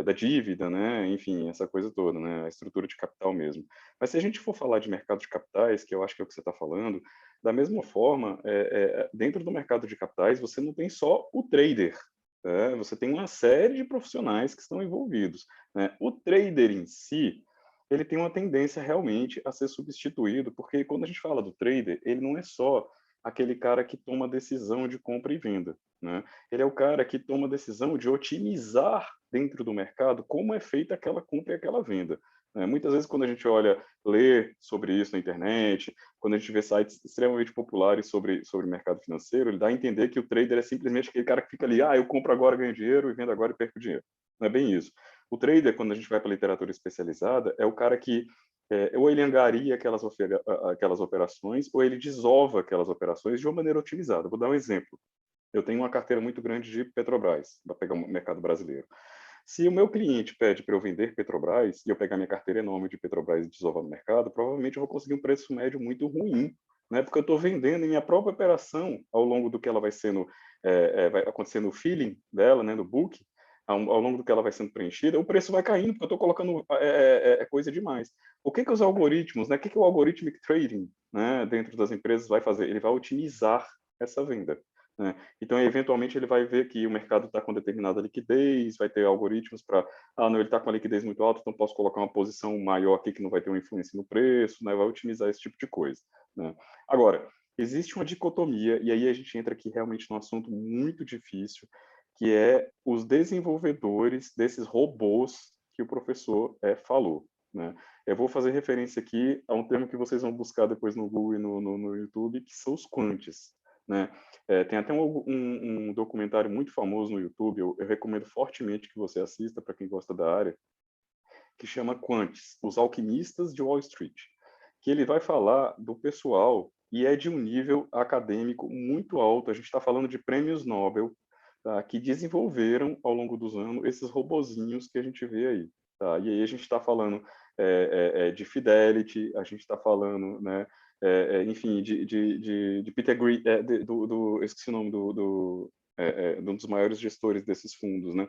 da dívida, né? Enfim, essa coisa toda, né? A estrutura de capital mesmo. Mas se a gente for falar de mercado de capitais, que eu acho que é o que você está falando, da mesma forma, dentro do mercado de capitais, você não tem só o trader, né? Você tem uma série de profissionais que estão envolvidos, né? O trader em si, ele tem uma tendência realmente a ser substituído, porque quando a gente fala do trader, ele não é só aquele cara que toma decisão de compra e venda, né? Ele é o cara que toma decisão de otimizar dentro do mercado como é feita aquela compra e aquela venda, né? Muitas vezes quando a gente lê sobre isso na internet, quando a gente vê sites extremamente populares sobre mercado financeiro, ele dá a entender que o trader é simplesmente aquele cara que fica ali, eu compro agora, ganho dinheiro, e vendo agora e perco dinheiro. Não é bem isso. O trader, quando a gente vai para a literatura especializada, é o cara que ou ele angaria aquelas operações, ou ele desova aquelas operações de uma maneira otimizada. Vou dar um exemplo. Eu tenho uma carteira muito grande de Petrobras, para pegar o mercado brasileiro. Se o meu cliente pede para eu vender Petrobras, e eu pegar minha carteira enorme de Petrobras e desovar no mercado, provavelmente eu vou conseguir um preço médio muito ruim, né? Porque eu estou vendendo em minha própria operação, ao longo do que ela vai sendo, vai acontecendo o feeling dela, né, no book, ao longo do que ela vai sendo preenchida, o preço vai caindo, porque eu estou colocando coisa demais. O que os algoritmos, né? O que o algorithmic trading, né, dentro das empresas vai fazer? Ele vai otimizar essa venda, né? Então, eventualmente, ele vai ver que o mercado está com determinada liquidez, vai ter algoritmos para, não, ele está com a liquidez muito alta, então posso colocar uma posição maior aqui que não vai ter uma influência no preço, né? Vai otimizar esse tipo de coisa, né? Agora, existe uma dicotomia, e aí a gente entra aqui realmente num assunto muito difícil, que é os desenvolvedores desses robôs que o professor falou, né? Eu vou fazer referência aqui a um termo que vocês vão buscar depois no Google e no YouTube, que são os quants, né? Tem até um documentário muito famoso no YouTube, eu recomendo fortemente que você assista, para quem gosta da área, que chama Quants, Os Alquimistas de Wall Street, que ele vai falar do pessoal, e é de um nível acadêmico muito alto, a gente está falando de prêmios Nobel, tá, que desenvolveram ao longo dos anos esses robozinhos que a gente vê aí. Tá? E aí a gente está falando de Fidelity, a gente está falando, né, enfim, de Peter Green, eu esqueci o nome de um dos maiores gestores desses fundos, né?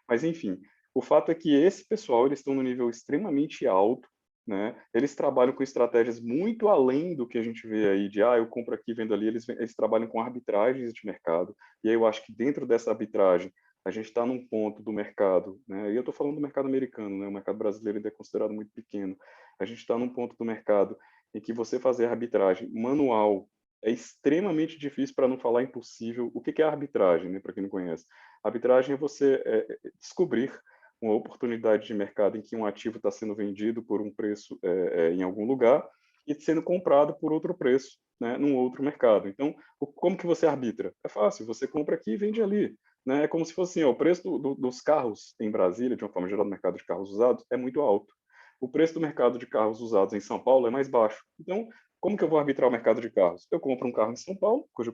Mas, enfim, o fato é que esse pessoal, eles estão no nível extremamente alto, né? Eles trabalham com estratégias muito além do que a gente vê aí de, eu compro aqui, vendo ali, eles trabalham com arbitragens de mercado, e aí eu acho que dentro dessa arbitragem, a gente está num ponto do mercado, né? E eu estou falando do mercado americano, né? O mercado brasileiro ainda é considerado muito pequeno. A gente está num ponto do mercado em que você fazer arbitragem manual é extremamente difícil, para não falar impossível. O que é arbitragem, né? Para quem não conhece, arbitragem é você descobrir uma oportunidade de mercado em que um ativo está sendo vendido por um preço em algum lugar e sendo comprado por outro preço, né, num outro mercado. Então, como que você arbitra? É fácil, você compra aqui e vende ali. Né? É como se fosse assim, o preço dos carros em Brasília, de uma forma geral, no mercado de carros usados, é muito alto. O preço do mercado de carros usados em São Paulo é mais baixo. Então, como que eu vou arbitrar o mercado de carros? Eu compro um carro em São Paulo, onde o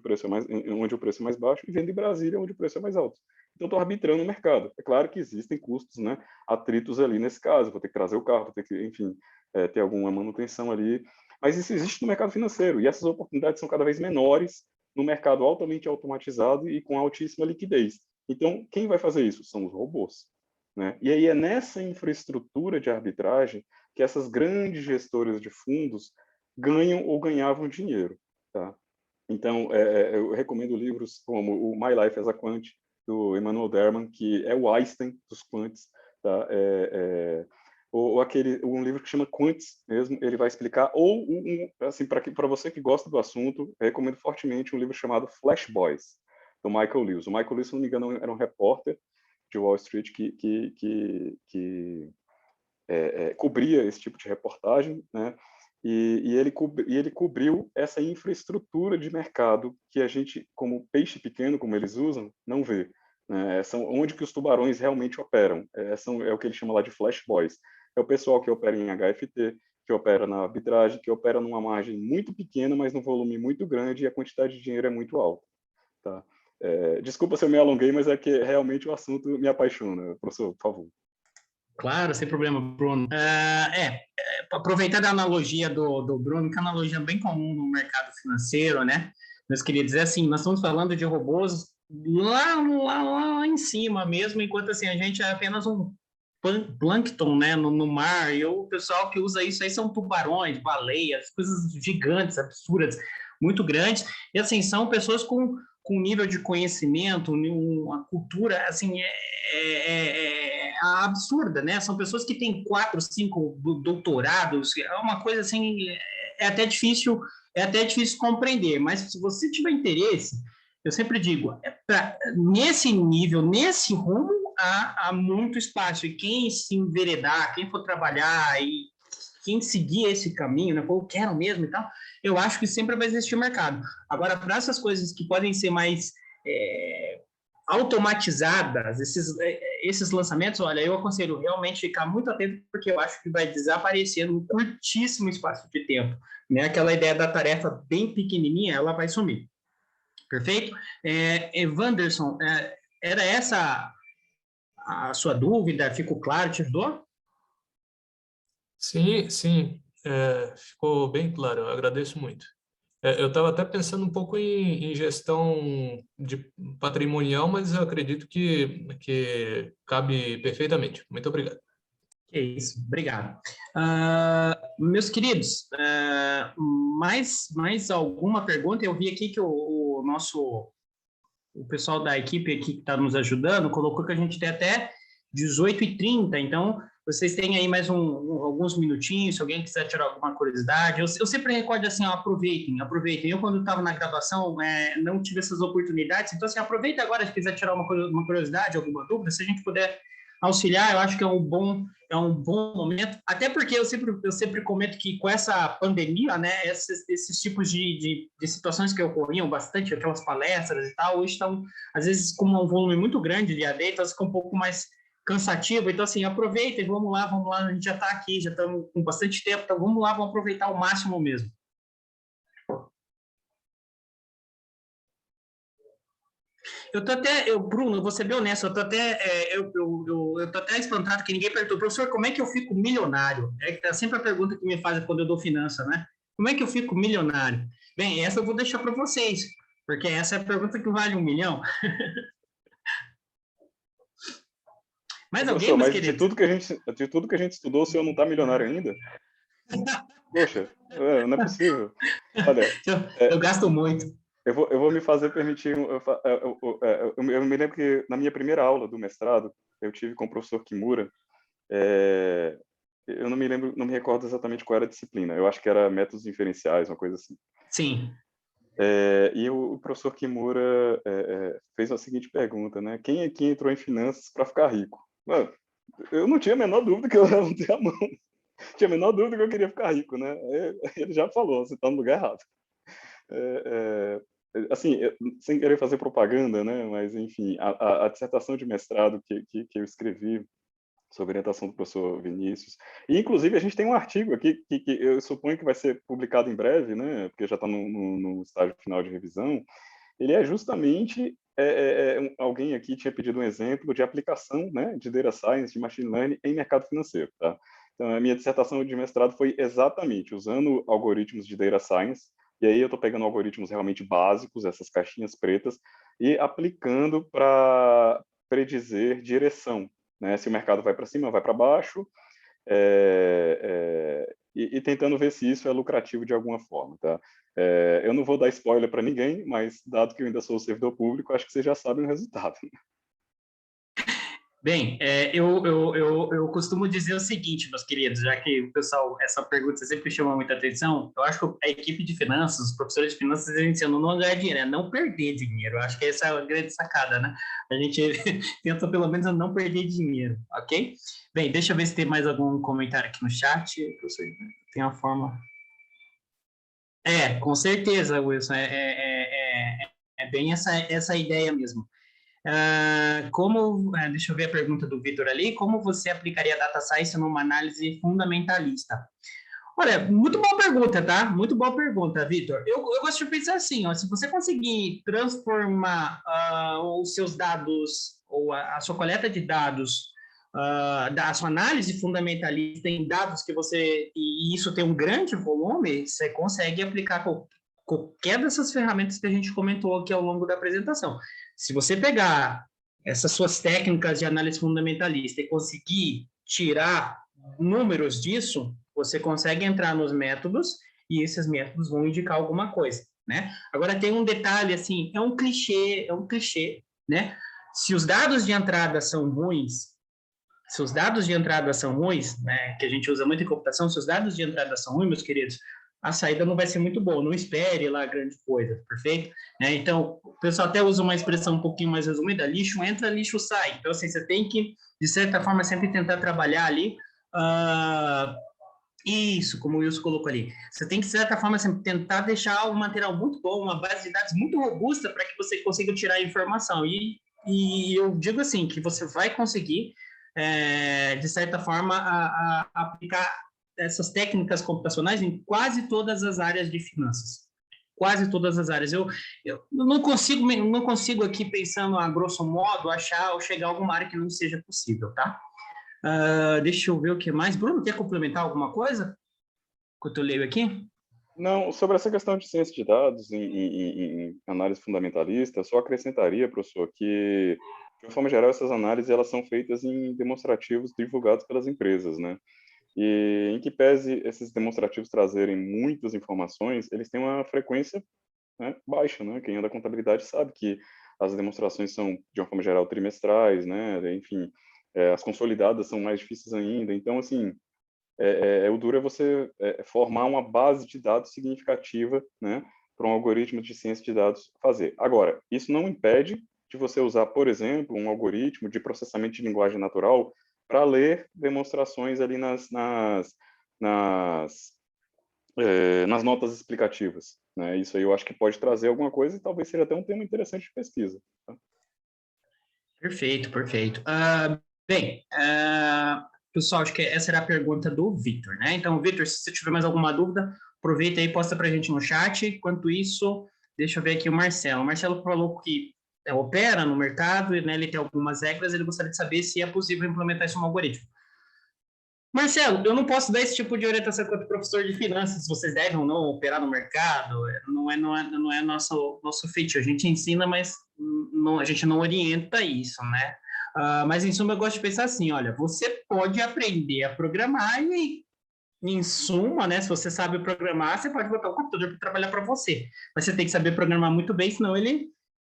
preço é mais baixo, e vendo em Brasília, onde o preço é mais alto. Então, estou arbitrando o mercado. É claro que existem custos, né, atritos ali nesse caso. Vou ter que trazer o carro, vou ter que, enfim, ter alguma manutenção ali. Mas isso existe no mercado financeiro. E essas oportunidades são cada vez menores no mercado altamente automatizado e com altíssima liquidez. Então, quem vai fazer isso? São os robôs. Né? E aí é nessa infraestrutura de arbitragem que essas grandes gestoras de fundos ganham ou ganhavam dinheiro. Tá? Então, eu recomendo livros como o My Life as a Quant, do Emmanuel Derman, que é o Einstein dos quants. Tá? ou um livro que chama Quants mesmo, ele vai explicar, ou assim, para você que gosta do assunto, recomendo fortemente um livro chamado Flash Boys, do Michael Lewis. O Michael Lewis, se não me engano, era um repórter de Wall Street que cobria esse tipo de reportagem, né? E ele cobriu essa infraestrutura de mercado que a gente, como peixe pequeno, como eles usam, não vê. Né? São onde que os tubarões realmente operam. É o que ele chama lá de flash boys. É o pessoal que opera em HFT, que opera na arbitragem, que opera numa margem muito pequena, mas num volume muito grande e a quantidade de dinheiro é muito alta. Tá? Desculpa se eu me alonguei, mas é que realmente o assunto me apaixona. Professor, por favor. Claro, sem problema, Bruno. Aproveitando a analogia do Bruno, que é uma analogia bem comum no mercado financeiro, né? Nós queria dizer assim, nós estamos falando de robôs lá em cima mesmo, enquanto assim, a gente é apenas um plâncton, né, no mar, e o pessoal que usa isso aí são tubarões, baleias, coisas gigantes, absurdas, muito grandes, e assim, são pessoas com nível de conhecimento, uma cultura, assim, absurda, né? São pessoas que têm 4, 5 doutorados, é uma coisa assim, é até difícil compreender, mas se você tiver interesse, eu sempre digo, nesse nível, nesse rumo, há muito espaço, e quem se enveredar, quem for trabalhar e quem seguir esse caminho, né, eu quero mesmo e tal, eu acho que sempre vai existir mercado. Agora, para essas coisas que podem ser mais automatizadas, esses lançamentos, olha, eu aconselho realmente ficar muito atento, porque eu acho que vai desaparecer num curtíssimo espaço de tempo. Né? Aquela ideia da tarefa bem pequenininha, ela vai sumir. Perfeito? Wanderson, era essa a sua dúvida? Ficou claro? Te ajudou? Sim, sim, ficou bem claro, eu agradeço muito. Eu estava até pensando um pouco em gestão de patrimonial, mas eu acredito que cabe perfeitamente. Muito obrigado. Que isso, obrigado. Meus queridos, mais alguma pergunta? Eu vi aqui que o pessoal da equipe aqui que está nos ajudando colocou que a gente tem até 18h30, então vocês têm aí mais alguns minutinhos, se alguém quiser tirar alguma curiosidade. Eu sempre recordo assim, ó, aproveitem. Eu, quando estava na graduação, não tive essas oportunidades, então assim, aproveita agora se quiser tirar uma curiosidade, alguma dúvida, se a gente puder auxiliar, eu acho que é um bom momento, até porque eu sempre comento que com essa pandemia, né, esses tipos de situações que ocorriam bastante, aquelas palestras e tal, hoje estão, às vezes, com um volume muito grande de AD, então fica um pouco mais cansativo, então assim, aproveitem, vamos lá, a gente já está aqui, já estamos com bastante tempo, então vamos lá, vamos aproveitar ao máximo mesmo. Bruno, vou ser bem honesto, eu tô até espantado que ninguém perguntou, professor, como é que eu fico milionário? É sempre a pergunta que me fazem quando eu dou finança, né? Como é que eu fico milionário? Bem, essa eu vou deixar para vocês, porque essa é a pergunta que vale 1 milhão. Mas alguém, meus queridos? De tudo que a gente estudou, o senhor não está milionário ainda? Poxa, não é possível. Olha, eu gasto muito. Eu vou me fazer permitir. Eu me lembro que na minha primeira aula do mestrado, eu tive com o professor Kimura. Eu não me recordo exatamente qual era a disciplina. Eu acho que era métodos inferenciais, uma coisa assim. Sim. E o professor Kimura fez a seguinte pergunta, né? Quem aqui entrou em finanças para ficar rico? Mano, eu não tinha a menor dúvida que eu levantei a mão. Tinha a menor dúvida que eu queria ficar rico, né? Ele já falou, você está no lugar errado. Assim, sem querer fazer propaganda, né? Mas, enfim, a dissertação de mestrado que eu escrevi sob orientação do professor Vinícius, e, inclusive, a gente tem um artigo aqui que eu suponho que vai ser publicado em breve, né? Porque já está no estágio final de revisão. Ele é justamente alguém aqui tinha pedido um exemplo de aplicação, né, de data science, de machine learning em mercado financeiro, tá? Então, a minha dissertação de mestrado foi exatamente usando algoritmos de data science. E aí eu estou pegando algoritmos realmente básicos, essas caixinhas pretas, e aplicando para predizer direção, né? Se o mercado vai para cima, vai para baixo, e tentando ver se isso é lucrativo de alguma forma, tá? Eu não vou dar spoiler para ninguém, mas dado que eu ainda sou servidor público, acho que vocês já sabem o resultado. Bem, eu costumo dizer o seguinte, meus queridos, já que o pessoal, essa pergunta sempre chama muita atenção, eu acho que a equipe de finanças, os professores de finanças, eles ensinam não a ganhar dinheiro, é não perder dinheiro. Eu acho que essa é a grande sacada, né? A gente tenta pelo menos a não perder dinheiro, ok? Bem, deixa eu ver se tem mais algum comentário aqui no chat. Tem uma forma... com certeza, Wilson, é bem essa ideia mesmo. Deixa eu ver a pergunta do Vitor ali, como você aplicaria Data Science numa análise fundamentalista? Olha, muito boa pergunta, tá? Muito boa pergunta, Vitor. Eu gosto de pensar assim, ó, se você conseguir transformar os seus dados, ou a sua coleta de dados, da sua análise fundamentalista em dados e isso tem um grande volume, você consegue aplicar qualquer dessas ferramentas que a gente comentou aqui ao longo da apresentação. Se você pegar essas suas técnicas de análise fundamentalista e conseguir tirar números disso, você consegue entrar nos métodos e esses métodos vão indicar alguma coisa, né? Agora tem um detalhe, assim, é um clichê, né? Se os dados de entrada são ruins, né, que a gente usa muito em computação, se os dados de entrada são ruins, meus queridos, a saída não vai ser muito boa, não espere lá grande coisa, perfeito? Então, o pessoal até usa uma expressão um pouquinho mais resumida, lixo entra, lixo sai. Então, assim, você tem que, de certa forma, sempre tentar trabalhar ali, isso, como o Wilson colocou ali, você tem que, de certa forma, sempre tentar deixar um material muito bom, uma base de dados muito robusta para que você consiga tirar a informação. E eu digo assim, que você vai conseguir, de certa forma, aplicar essas técnicas computacionais em quase todas as áreas de finanças. Quase todas as áreas. Eu não consigo aqui, pensando a grosso modo, achar ou chegar a alguma área que não seja possível, tá? Deixa eu ver o que mais. Bruno, quer complementar alguma coisa? Que eu leio aqui? Não, sobre essa questão de ciência de dados em análise fundamentalista, só acrescentaria, professor, que, de forma geral, essas análises elas são feitas em demonstrativos divulgados pelas empresas, né? E em que pese esses demonstrativos trazerem muitas informações, eles têm uma frequência, né, baixa, né? Quem anda contabilidade sabe que as demonstrações são, de uma forma geral, trimestrais, né? Enfim, as consolidadas são mais difíceis ainda. Então, assim, o duro é você formar uma base de dados significativa, né, para um algoritmo de ciência de dados fazer. Agora, isso não impede de você usar, por exemplo, um algoritmo de processamento de linguagem natural para ler demonstrações ali nas notas explicativas, né? Isso aí eu acho que pode trazer alguma coisa e talvez seja até um tema interessante de pesquisa. Tá? Perfeito. Bem, pessoal, acho que essa era a pergunta do Vitor, né? Então, Vitor, se você tiver mais alguma dúvida, aproveita aí, posta para a gente no chat. Enquanto isso, deixa eu ver aqui o Marcelo. O Marcelo falou que opera no mercado, né? Ele tem algumas regras, ele gostaria de saber se é possível implementar isso no algoritmo. Marcelo, eu não posso dar esse tipo de orientação quanto professor de finanças, se vocês devem ou não operar no mercado, não é nosso feitio. A gente ensina, mas a gente não orienta isso, né? Mas, em suma, eu gosto de pensar assim, olha, você pode aprender a programar e, em suma, né, se você sabe programar, você pode botar o computador para trabalhar para você. Mas você tem que saber programar muito bem, senão ele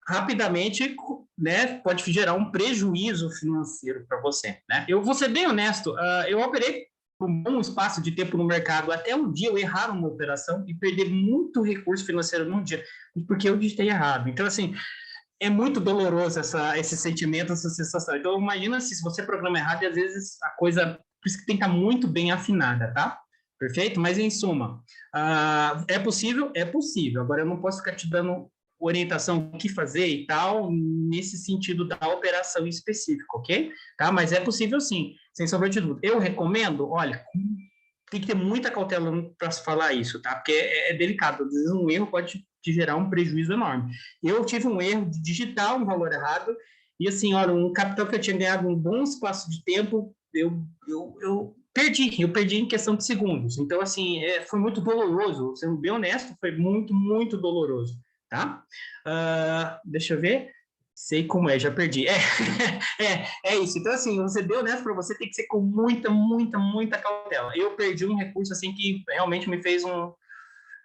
rapidamente, né, pode gerar um prejuízo financeiro para você, né? Eu vou ser bem honesto, eu operei por um bom espaço de tempo no mercado, até um dia eu errar uma operação e perder muito recurso financeiro num dia, porque eu digitei errado. Então, assim, é muito doloroso esse sentimento, essa sensação. Então, imagina se você programa errado e às vezes a coisa, por isso que tem que estar muito bem afinada, tá? Perfeito? Mas, em suma, é possível? É possível. Agora, eu não posso ficar te dando orientação o que fazer e tal, nesse sentido da operação em específico, ok? Tá? Mas é possível sim, sem sombra de dúvida. Eu recomendo, olha, tem que ter muita cautela para falar isso, tá? Porque é delicado, às vezes um erro pode te gerar um prejuízo enorme. Eu tive um erro de digitar um valor errado, e assim, olha, um capital que eu tinha ganhado um bom espaço de tempo, eu perdi em questão de segundos. Então, assim, foi muito doloroso, sendo bem honesto, foi muito, muito doloroso. Tá? Deixa eu ver. Sei como já perdi. É isso. Então, assim, você deu nessa para você, tem que ser com muita, muita, muita cautela. Eu perdi um recurso, assim, que realmente me fez um...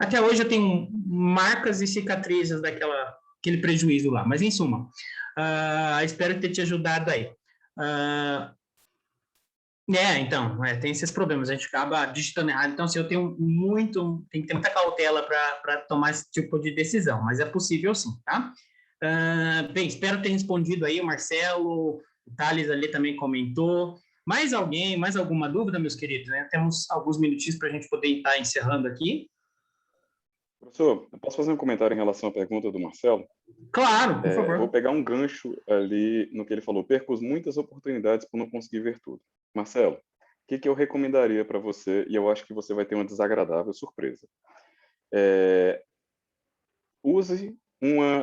Até hoje eu tenho marcas e cicatrizes aquele prejuízo lá. Mas, em suma, espero ter te ajudado aí. Então, tem esses problemas, a gente acaba digitando errado. Então, assim, tem que ter muita cautela para tomar esse tipo de decisão, mas é possível sim, tá? Bem, espero ter respondido aí, o Marcelo, o Thales ali também comentou. Mais alguém, mais alguma dúvida, meus queridos? Né? Temos alguns minutinhos para a gente poder estar encerrando aqui. Professor, eu posso fazer um comentário em relação à pergunta do Marcelo? Claro, por favor. Vou pegar um gancho ali no que ele falou. Perco muitas oportunidades por não conseguir ver tudo. Marcelo, o que eu recomendaria para você, e eu acho que você vai ter uma desagradável surpresa. Use uma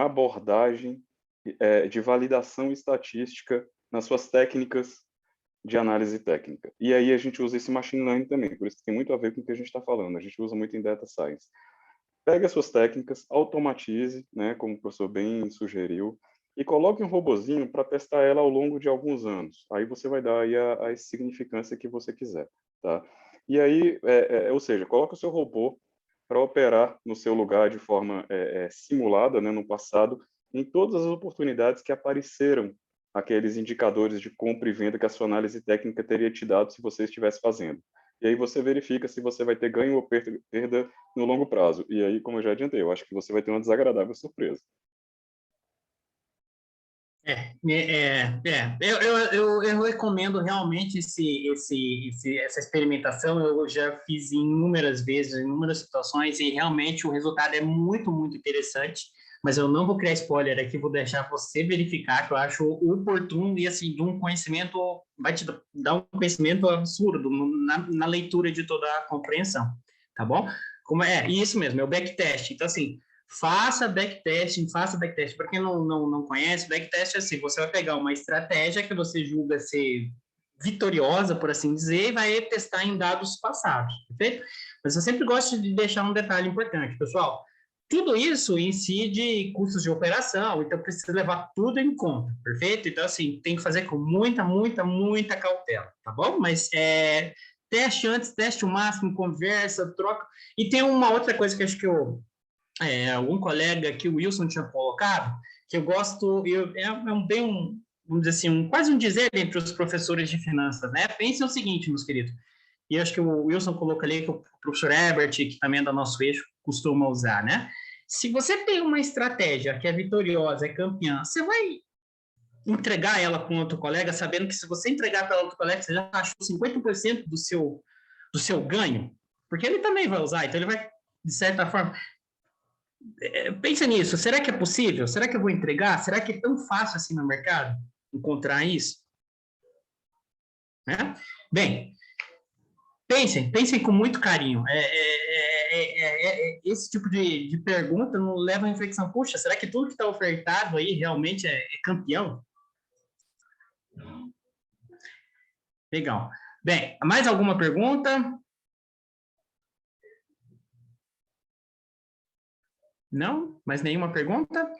abordagem de validação estatística nas suas técnicas de análise técnica. E aí a gente usa esse machine learning também, por isso que tem muito a ver com o que a gente está falando. A gente usa muito em data science. Pegue as suas técnicas, automatize, né, como o professor bem sugeriu, e coloque um robozinho para testar ela ao longo de alguns anos. Aí você vai dar aí a significância que você quiser, tá? E aí, ou seja, coloque o seu robô para operar no seu lugar de forma simulada, né, no passado, em todas as oportunidades que apareceram aqueles indicadores de compra e venda que a sua análise técnica teria te dado se você estivesse fazendo. E aí você verifica se você vai ter ganho ou perda no longo prazo. E aí, como eu já adiantei, eu acho que você vai ter uma desagradável surpresa. Eu recomendo realmente essa experimentação. Eu já fiz inúmeras vezes, em inúmeras situações, e realmente o resultado é muito, muito interessante. Mas eu não vou criar spoiler aqui, vou deixar você verificar, que eu acho oportuno e, assim, de um conhecimento, vai te dar um conhecimento absurdo na leitura de toda a compreensão, tá bom? Isso mesmo, é o backtest. Então, assim, faça backtesting. Para quem não conhece, backtest é assim, você vai pegar uma estratégia que você julga ser vitoriosa, por assim dizer, e vai testar em dados passados, perfeito? Mas eu sempre gosto de deixar um detalhe importante, pessoal. Tudo isso incide custos de operação, então precisa levar tudo em conta, perfeito? Então, assim, tem que fazer com muita, muita, muita cautela, tá bom? Mas teste antes, teste o máximo, conversa, troca. E tem uma outra coisa que acho que algum colega que o Wilson tinha colocado, que eu gosto, vamos dizer assim, quase um dizer entre os professores de finanças, né? Pensem o seguinte, meus queridos, e acho que o Wilson colocou ali, que o professor Herbert, que também é do nosso eixo, costuma usar, né? Se você tem uma estratégia que é vitoriosa, é campeã, você vai entregar ela para um outro colega, sabendo que se você entregar para outro colega, você já achou 50% do seu ganho, porque ele também vai usar, então ele vai, de certa forma... Pensa nisso, será que é possível? Será que eu vou entregar? Será que é tão fácil assim no mercado encontrar isso? Né? Bem, pensem com muito carinho. Esse tipo de pergunta não leva a reflexão. Puxa, será que tudo que está ofertado aí realmente é campeão? Legal. Bem, mais alguma pergunta? Não? Mais nenhuma pergunta?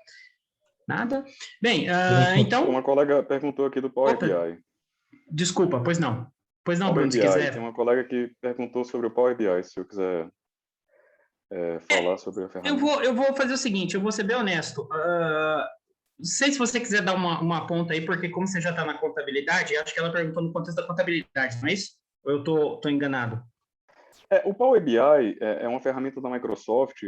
Nada? Bem, então... Uma colega perguntou aqui do Power BI. Desculpa, pois não. Pois não, Power Bruno, se BI. quiser. Tem uma colega que perguntou sobre o Power BI, se eu quiser falar sobre a ferramenta. Eu vou fazer o seguinte, eu vou ser bem honesto. Não sei se você quiser dar uma ponta aí, porque como você já está na contabilidade, acho que ela perguntou no contexto da contabilidade, não é isso? Ou eu estou enganado? O Power BI é uma ferramenta da Microsoft,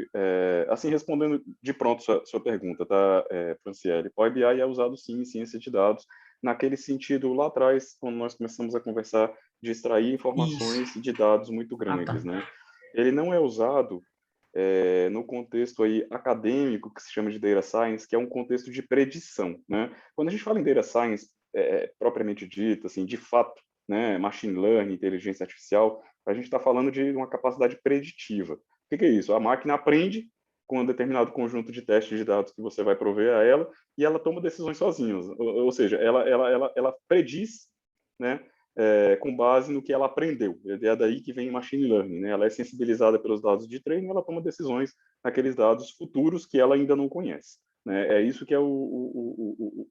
assim, respondendo de pronto sua pergunta, tá, Franciele? Power BI é usado, sim, em ciência de dados, naquele sentido lá atrás, quando nós começamos a conversar de extrair informações de dados muito grandes, né? Ele não é usado no contexto aí acadêmico, que se chama de Data Science, que é um contexto de predição, né? Quando a gente fala em Data Science, propriamente dito, assim, de fato, né, Machine Learning, inteligência artificial, a gente está falando de uma capacidade preditiva. O que é isso? A máquina aprende com um determinado conjunto de testes de dados que você vai prover a ela e ela toma decisões sozinha. Ou seja, ela prediz, né, com base no que ela aprendeu. É daí que vem Machine Learning, né? Ela é sensibilizada pelos dados de treino e ela toma decisões naqueles dados futuros que ela ainda não conhece, né? É isso que é o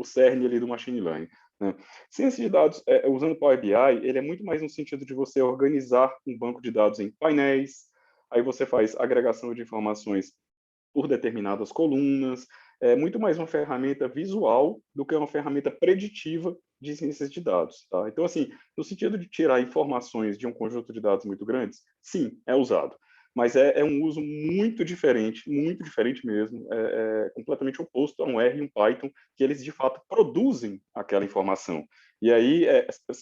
cerne ali do Machine Learning, né? Ciência de dados, usando Power BI, ele é muito mais no sentido de você organizar um banco de dados em painéis, aí você faz agregação de informações por determinadas colunas, é muito mais uma ferramenta visual do que uma ferramenta preditiva de ciências de dados, tá? Então, assim, no sentido de tirar informações de um conjunto de dados muito grandes, sim, é usado. Mas é um uso muito diferente mesmo, é completamente oposto a um R e um Python, que eles, de fato, produzem aquela informação. E aí,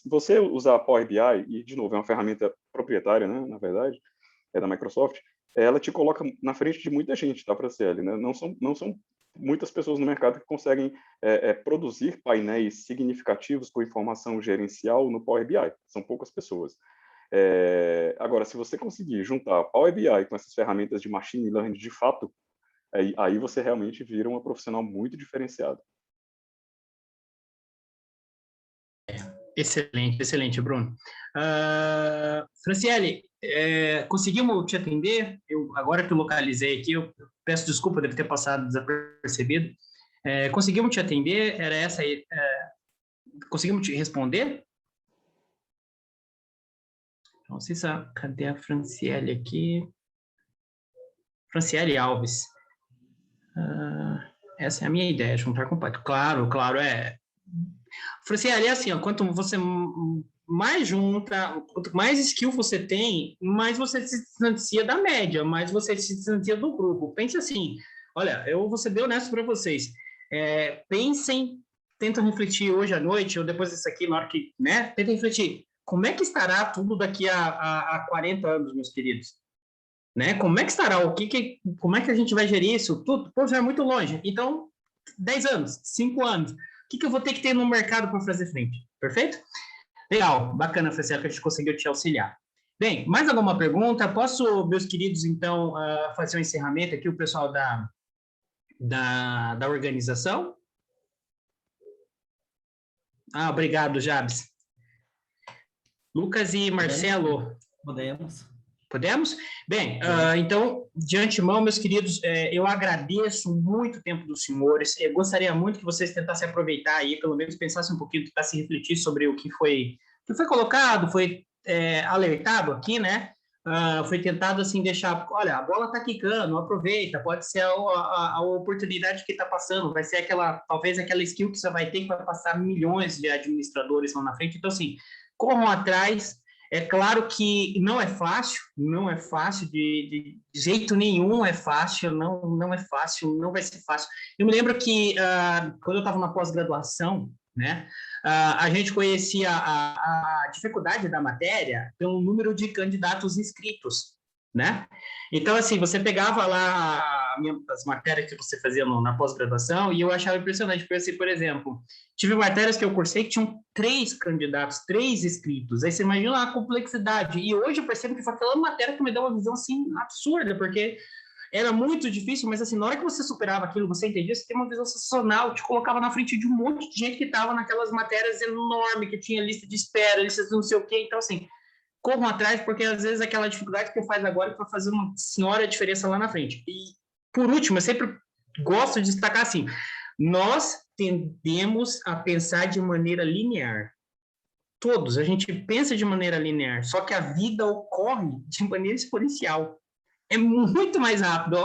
você usar a Power BI, e, de novo, é uma ferramenta proprietária, né, na verdade, é da Microsoft, ela te coloca na frente de muita gente, tá, para a CL, né? Não são muitas pessoas no mercado que conseguem produzir painéis significativos com informação gerencial no Power BI. São poucas pessoas. Agora, se você conseguir juntar Power BI com essas ferramentas de machine learning de fato, aí você realmente vira uma profissional muito diferenciada. Excelente, excelente, Bruno. Franciele, conseguimos te atender? Agora que eu localizei aqui, eu peço desculpa, deve ter passado desapercebido. Conseguimos te atender? Era essa aí? Conseguimos te responder? Não sei se... Cadê a Franciele aqui? Franciele Alves. Essa é a minha ideia, juntar com o Python. Claro, Franciele, é assim, ó, quanto você mais junta, quanto mais skill você tem, mais você se distancia da média, mais você se distancia do grupo. Pense assim, olha, eu vou ser bem honesto para vocês. Pensem, tentem refletir hoje à noite, ou depois disso aqui, na hora que, né? Tentem refletir. Como é que estará tudo daqui a 40 anos, meus queridos? Né? Como é que estará? Como é que a gente vai gerir isso? Tudo, pô, já é muito longe. Então, 10 anos, 5 anos. O que eu vou ter que ter no mercado para fazer frente? Perfeito? Legal, bacana, Franciele, que a gente conseguiu te auxiliar. Bem, mais alguma pergunta? Posso, meus queridos, então, fazer um encerramento aqui, o pessoal da organização? Obrigado, Jabs. Lucas e Marcelo. Podemos? Bem, então, de antemão, meus queridos, eu agradeço muito o tempo dos senhores. Eu gostaria muito que vocês tentassem aproveitar aí, pelo menos pensassem um pouquinho, tentassem refletir sobre o que foi colocado, foi alertado aqui, né? Foi tentado, assim, deixar, olha, a bola está quicando, aproveita, pode ser a oportunidade que está passando, vai ser talvez aquela skill que você vai ter que vai passar milhões de administradores lá na frente. Então, assim, corram atrás. É claro que não é fácil, de jeito nenhum é fácil, não é fácil, não vai ser fácil. Eu me lembro que quando eu estava na pós-graduação, né, a gente conhecia a dificuldade da matéria pelo número de candidatos inscritos, né? Então, assim, você pegava lá as matérias que você fazia na pós-graduação e eu achava impressionante, porque, assim, por exemplo, tive matérias que eu cursei que tinham 3 candidatos, 3 inscritos. Aí você imagina a complexidade. E hoje eu percebo que foi aquela matéria que me deu uma visão, assim, absurda, porque era muito difícil, mas, assim, na hora que você superava aquilo, você entendia, você tem uma visão sensacional, te colocava na frente de um monte de gente que estava naquelas matérias enormes, que tinha lista de espera, lista de não sei o quê. Então, assim, corram atrás, porque às vezes aquela dificuldade que faz agora vai fazer uma senhora diferença lá na frente. E, por último, eu sempre gosto de destacar assim, nós tendemos a pensar de maneira linear. Todos, a gente pensa de maneira linear, só que a vida ocorre de maneira exponencial. É muito mais rápido.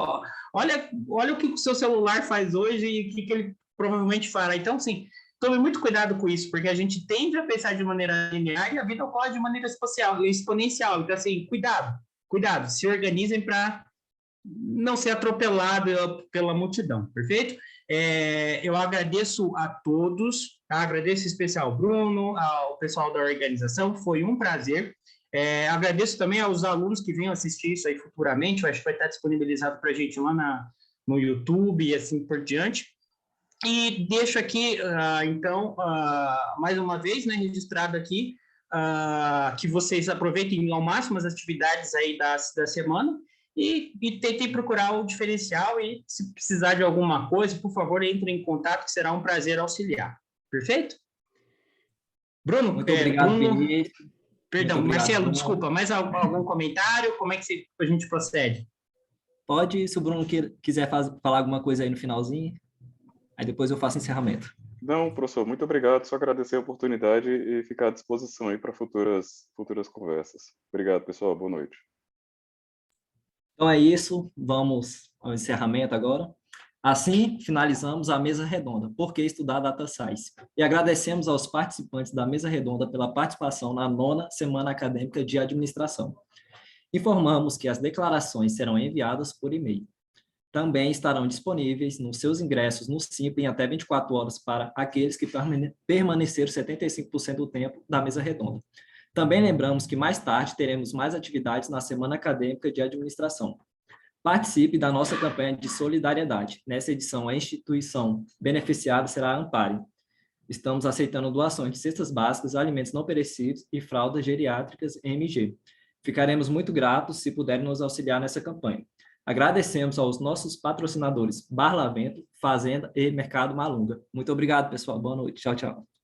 Olha o que o seu celular faz hoje e o que ele provavelmente fará. Então, assim, tome muito cuidado com isso, porque a gente tende a pensar de maneira linear e a vida ocorre de maneira exponencial. Então, assim, cuidado, se organizem para não ser atropelado pela multidão, perfeito? Eu agradeço a todos, tá? Agradeço em especial ao Bruno, ao pessoal da organização, foi um prazer. Agradeço também aos alunos que venham assistir isso aí futuramente, eu acho que vai estar disponibilizado para a gente lá no YouTube e assim por diante. E deixo aqui, então, mais uma vez, né, registrado aqui, que vocês aproveitem ao máximo as atividades aí da semana e tentem procurar o diferencial e, se precisar de alguma coisa, por favor, entre em contato, que será um prazer auxiliar. Perfeito? Bruno, muito obrigado, Vinícius. Perdão, obrigado, Marcelo, Bruno. Desculpa, mais algum comentário? Como é que a gente procede? Pode, se o Bruno quiser falar alguma coisa aí no finalzinho. Aí depois eu faço encerramento. Não, professor, muito obrigado. Só agradecer a oportunidade e ficar à disposição aí para futuras conversas. Obrigado, pessoal. Boa noite. Então é isso. Vamos ao encerramento agora. Assim, finalizamos a mesa redonda, Por que estudar Data Science? E agradecemos aos participantes da mesa redonda pela participação na 9ª Semana Acadêmica de Administração. Informamos que as declarações serão enviadas por e-mail. Também estarão disponíveis nos seus ingressos no Simpla em até 24 horas para aqueles que permaneceram 75% do tempo da mesa redonda. Também lembramos que mais tarde teremos mais atividades na Semana Acadêmica de Administração. Participe da nossa campanha de solidariedade. Nessa edição, a instituição beneficiada será a Ampare. Estamos aceitando doações de cestas básicas, alimentos não perecíveis e fraldas geriátricas MG. Ficaremos muito gratos se puderem nos auxiliar nessa campanha. Agradecemos aos nossos patrocinadores Barlavento, Fazenda e Mercado Malunga. Muito obrigado, pessoal. Boa noite. Tchau, tchau.